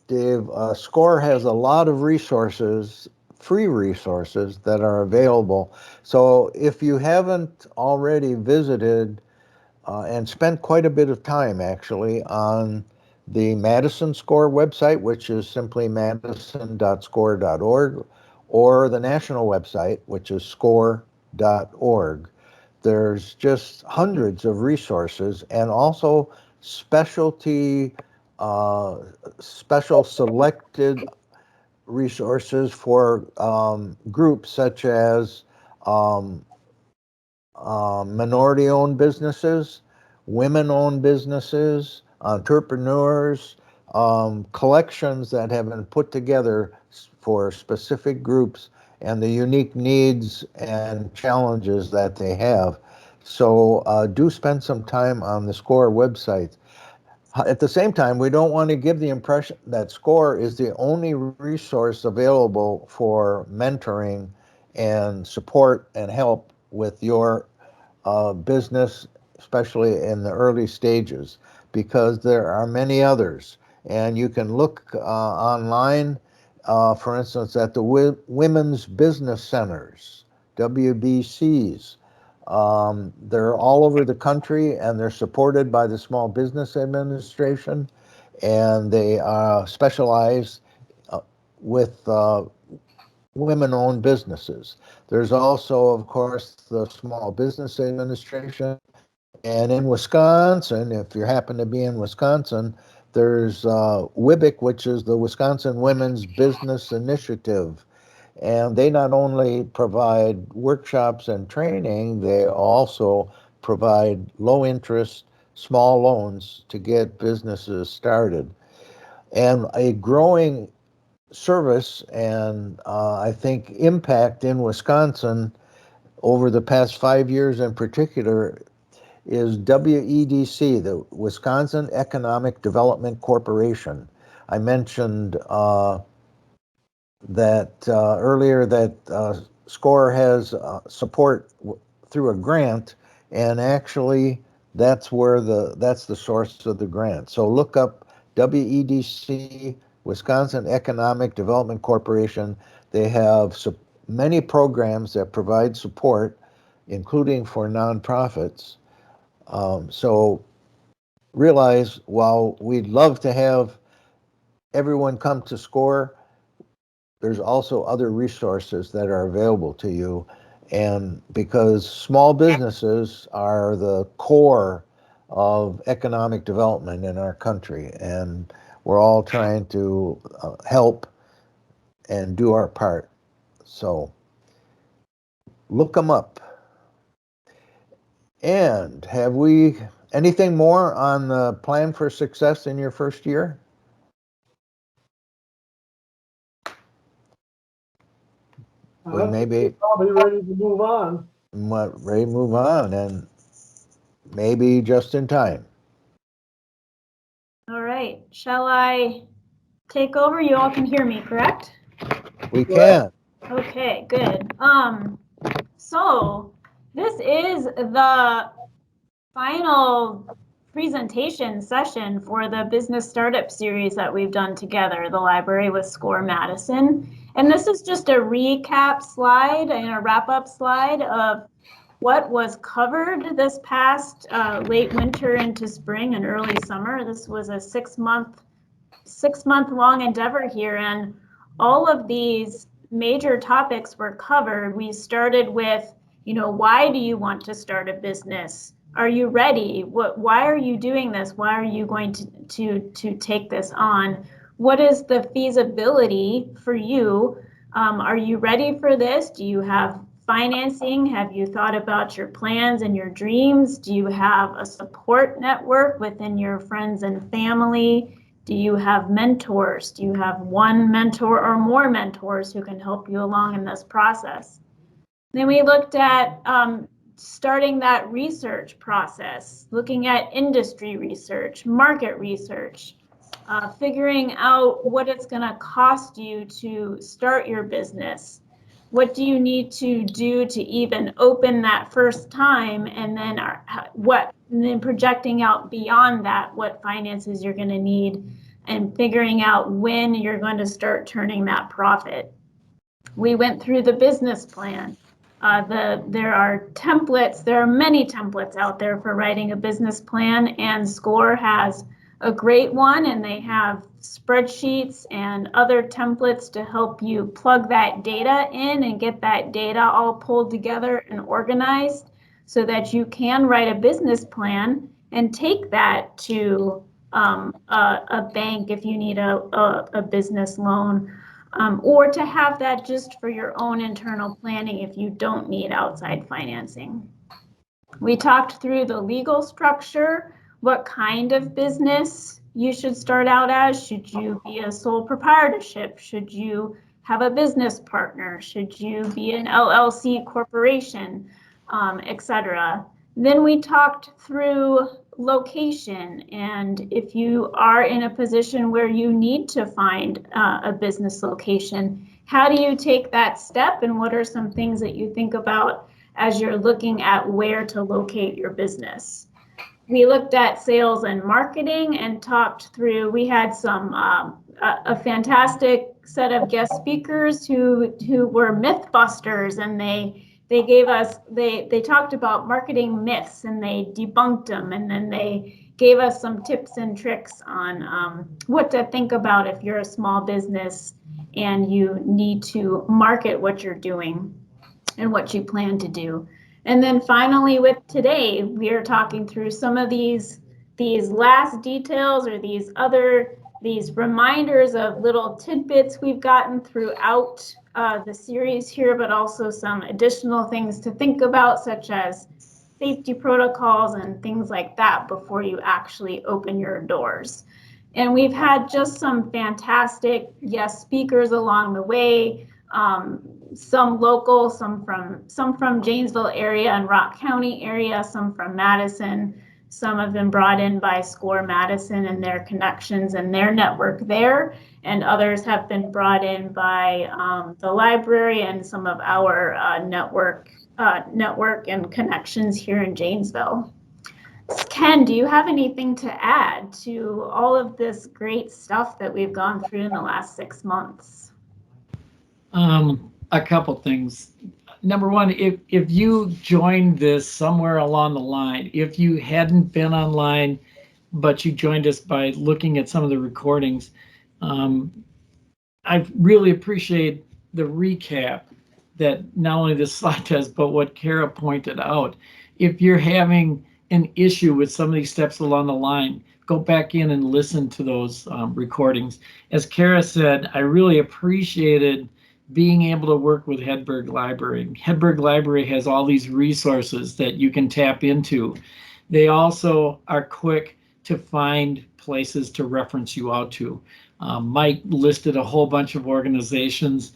Dave, SCORE has a lot of resources, free resources that are available. So if you haven't already visited and spent quite a bit of time actually on the Madison SCORE website, which is simply madison.score.org, or the national website, which is score.org. There's just hundreds of resources and also specialty, uh, special selected resources for groups such as um, minority-owned businesses, women-owned businesses, entrepreneurs, collections that have been put together for specific groups and the unique needs and challenges that they have. So do spend some time on the SCORE website. At the same time, we don't want to give the impression that SCORE is the only resource available for mentoring and support and help with your business, especially in the early stages, because there are many others. And you can look online, for instance, at the Women's Business Centers, WBCs. They're all over the country and they're supported by the Small Business Administration, and they specialize with women-owned businesses. There's also, of course, the Small Business Administration. And in Wisconsin, if you happen to be in Wisconsin, there's WIBIC, which is the Wisconsin Women's Business Initiative. And they not only provide workshops and training, they also provide low interest, small loans to get businesses started. And a growing service and I think impact in Wisconsin over the past 5 years in particular is WEDC, the Wisconsin Economic Development Corporation. I mentioned that earlier that SCORE has support through a grant, and actually that's the source of the grant. So look up WEDC, Wisconsin Economic Development Corporation. They have many programs that provide support, including for nonprofits. So realize while we'd love to have everyone come to SCORE, there's also other resources that are available to you. And because small businesses are the core of economic development in our country, and we're all trying to help and do our part. So Look them up. And have we anything more on the plan for success in your first year? We maybe probably ready to move on. ready to move on, and maybe just in time. All right, shall I take over? You all can hear me, correct? We can. Okay, good. So this is the final presentation session for the business startup series that we've done together, the library with SCORE Madison. And this is just a recap slide and a wrap-up slide of what was covered this past late winter into spring and early summer. This was a six-month long endeavor here, and all of these major topics were covered. We started with, why do you want to start a business? Are you ready? Why are you doing this? Why are you going to take this on? What is the feasibility for you? Are you ready for this? Do you have financing? Have you thought about your plans and your dreams? Do you have a support network within your friends and family? Do you have mentors? Do you have one mentor or more mentors who can help you along in this process? Then we looked at starting that research process, looking at industry research, market research, figuring out what it's going to cost you to start your business. What do you need to do to even open that first time, and then projecting out beyond that, what finances you're going to need, and figuring out when you're going to start turning that profit. We went through the business plan. There are templates. There are many templates out there for writing a business plan, and SCORE has a great one, and they have spreadsheets and other templates to help you plug that data in and get that data all pulled together and organized so that you can write a business plan and take that to a bank if you need a business loan. Or to have that just for your own internal planning if you don't need outside financing. We talked through the legal structure, what kind of business you should start out as. Should you be a sole proprietorship? Should you have a business partner? Should you be an LLC corporation, etc. Then we talked through location, and if you are in a position where you need to find a business location, how do you take that step, and what are some things that you think about as you're looking at where to locate your business? We looked at sales and marketing and talked through, we had a fantastic set of guest speakers who were mythbusters, and they talked about marketing myths, and they debunked them, and then they gave us some tips and tricks on what to think about if you're a small business and you need to market what you're doing and what you plan to do. And then finally, with today, we are talking through some of these last details, or these reminders of little tidbits we've gotten throughout the series here, but also some additional things to think about, such as safety protocols and things like that before you actually open your doors. And we've had just some fantastic guest speakers along the way. Some local, some from Janesville area and Rock County area, some from Madison. Some have been brought in by SCORE Madison and their connections and their network there, and others have been brought in by the library and some of our network and connections here in Janesville. Ken, do you have anything to add to all of this great stuff that we've gone through in the last 6 months? A couple things. Number one, if you joined this somewhere along the line, if you hadn't been online, but you joined us by looking at some of the recordings, I really appreciate the recap that not only this slide does, but what Kara pointed out. If you're having an issue with some of these steps along the line, go back in and listen to those recordings. As Kara said, I really appreciated being able to work with Hedberg Library. Hedberg Library has all these resources that you can tap into. They also are quick to find places to reference you out to. Mike listed a whole bunch of organizations.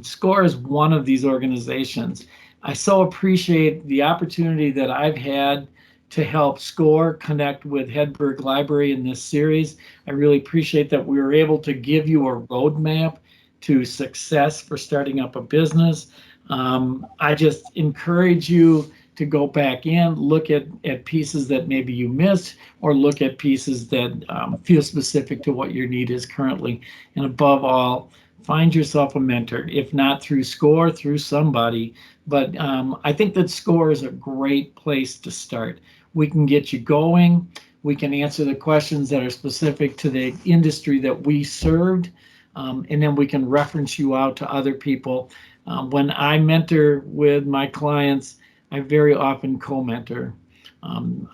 SCORE is one of these organizations. I so appreciate the opportunity that I've had to help SCORE connect with Hedberg Library in this series. I really appreciate that we were able to give you a roadmap to success for starting up a business. I just encourage you to go back in, look at pieces that maybe you missed, or look at pieces that feel specific to what your need is currently. And above all, find yourself a mentor, if not through SCORE, through somebody. But I think that SCORE is a great place to start. We can get you going. We can answer the questions that are specific to the industry that we served. And then we can reference you out to other people. When I mentor with my clients, I very often co-mentor.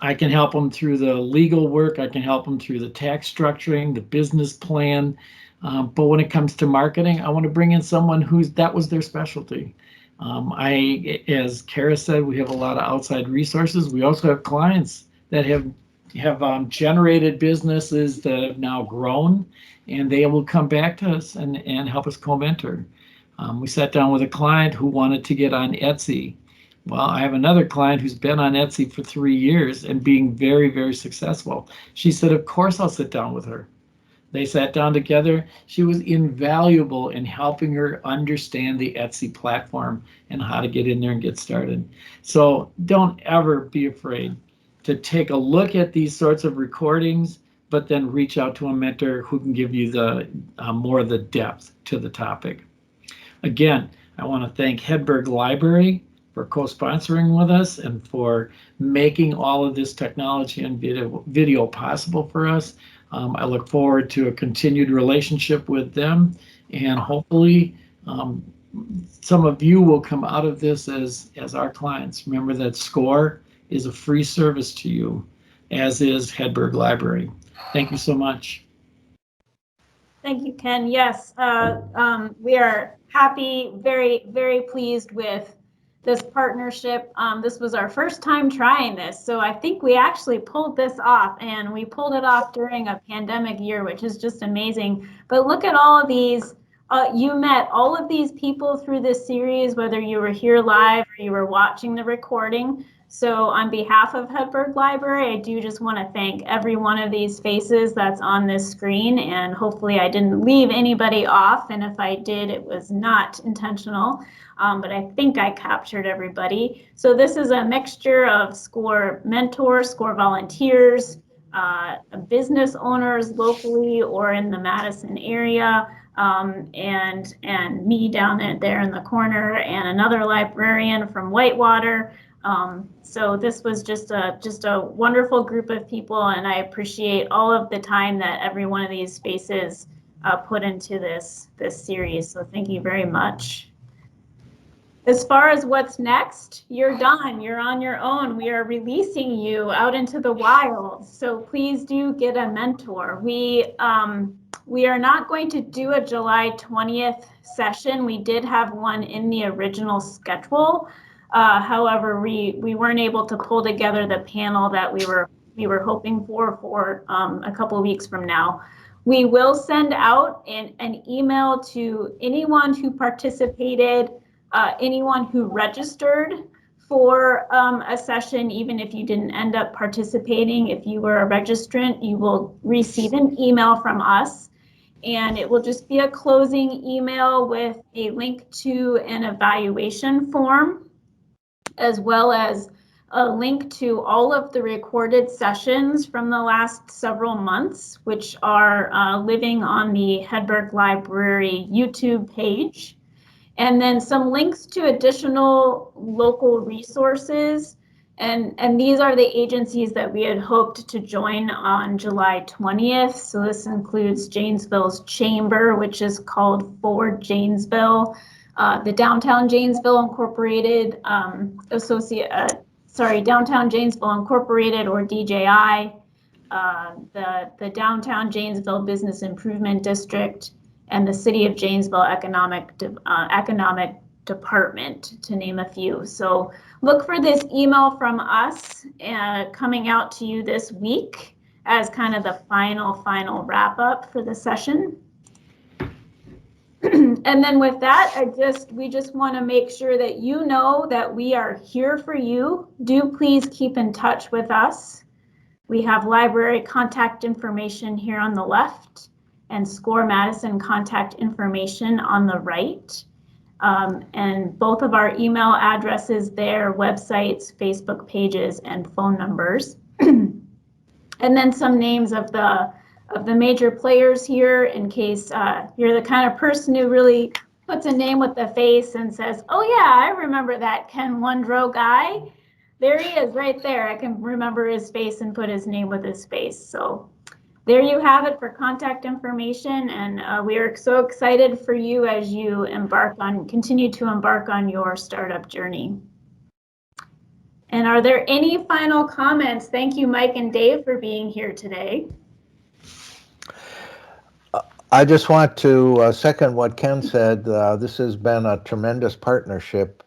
I can help them through the legal work. I can help them through the tax structuring, the business plan. But when it comes to marketing, I want to bring in someone that was their specialty. As Kara said, we have a lot of outside resources. We also have clients that have generated businesses that have now grown, and they will come back to us and help us co-mentor. We sat down with a client who wanted to get on Etsy. Well, I have another client who's been on Etsy for 3 years and being very, very successful. She said, of course, I'll sit down with her. They sat down together. She was invaluable in helping her understand the Etsy platform and how to get in there and get started. So don't ever be afraid to take a look at these sorts of recordings, but then reach out to a mentor who can give you the more of the depth to the topic. Again, I want to thank Hedberg Library for co-sponsoring with us and for making all of this technology and video possible for us. I look forward to a continued relationship with them, and hopefully some of you will come out of this as our clients. Remember that SCORE is a free service to you, as is Hedberg Library. Thank you so much. Thank you, Ken. Yes, we are happy, very, very pleased with this partnership. This was our first time trying this, so I think we actually pulled this off, and we pulled it off during a pandemic year, which is just amazing. But look at all of these. You met all of these people through this series, whether you were here live or you were watching the recording. So on behalf of Hedberg Library, I do just want to thank every one of these faces that's on this screen, and hopefully I didn't leave anybody off, and if I did, it was not intentional, but I think I captured everybody. So this is a mixture of SCORE mentors, SCORE volunteers, business owners locally or in the Madison area, and me down there in the corner, and another librarian from Whitewater. So this was just a wonderful group of people, and I appreciate all of the time that every one of these faces put into this series. So thank you very much. As far as what's next, you're done. You're on your own. We are releasing you out into the wild. So please do get a mentor. We are not going to do a July 20th session. We did have one in the original schedule. However, we weren't able to pull together the panel that we were hoping for a couple of weeks from now. We will send out an email to anyone who participated, anyone who registered for a session, even if you didn't end up participating. If you were a registrant, you will receive an email from us, and it will just be a closing email with a link to an evaluation form, as well as a link to all of the recorded sessions from the last several months, which are living on the Hedberg Library YouTube page. And then some links to additional local resources. And these are the agencies that we had hoped to join on July 20th. So this includes Janesville's Chamber, which is called Forward Janesville, the Downtown Janesville Incorporated Downtown Janesville Incorporated, or DJI, the Downtown Janesville Business Improvement District, and the City of Janesville Economic Department, to name a few. So look for this email from us coming out to you this week as kind of the final wrap up for the session. And then with that, we just want to make sure that you know that we are here for you. Do please keep in touch with us. We have library contact information here on the left and SCORE Madison contact information on the right. And both of our email addresses there, websites, Facebook pages, and phone numbers. And then some names of the major players here, in case you're the kind of person who really puts a name with the face and says, oh yeah, I remember that Ken Wondrow guy. There he is right there. I can remember his face and put his name with his face. So there you have it for contact information, and we are so excited for you as you continue to embark on your startup journey. And are there any final comments? Thank you, Mike and Dave, for being here today. I just want to second what Ken said. This has been a tremendous partnership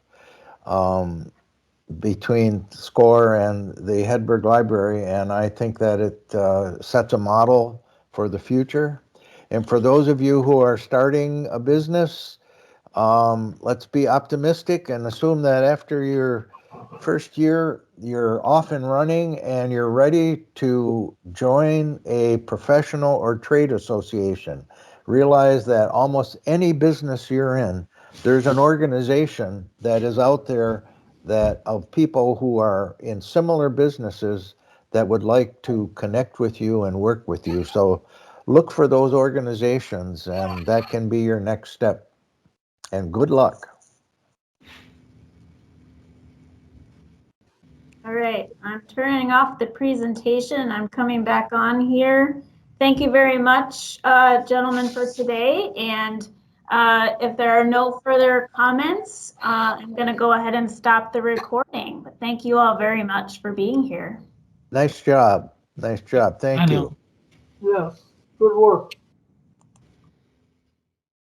between SCORE and the Hedberg Library, and I think that it sets a model for the future. And for those of you who are starting a business, let's be optimistic and assume that after your first year, you're off and running and you're ready to join a professional or trade association. Realize that almost any business you're in, there's an organization that is out there that of people who are in similar businesses that would like to connect with you and work with you. So look for those organizations, and that can be your next step. And good luck. All right, I'm turning off the presentation. I'm coming back on here. Thank you very much, gentlemen, for today. And if there are no further comments, I'm going to go ahead and stop the recording. But thank you all very much for being here. Nice job. Nice job. Thank you. Yes, good work.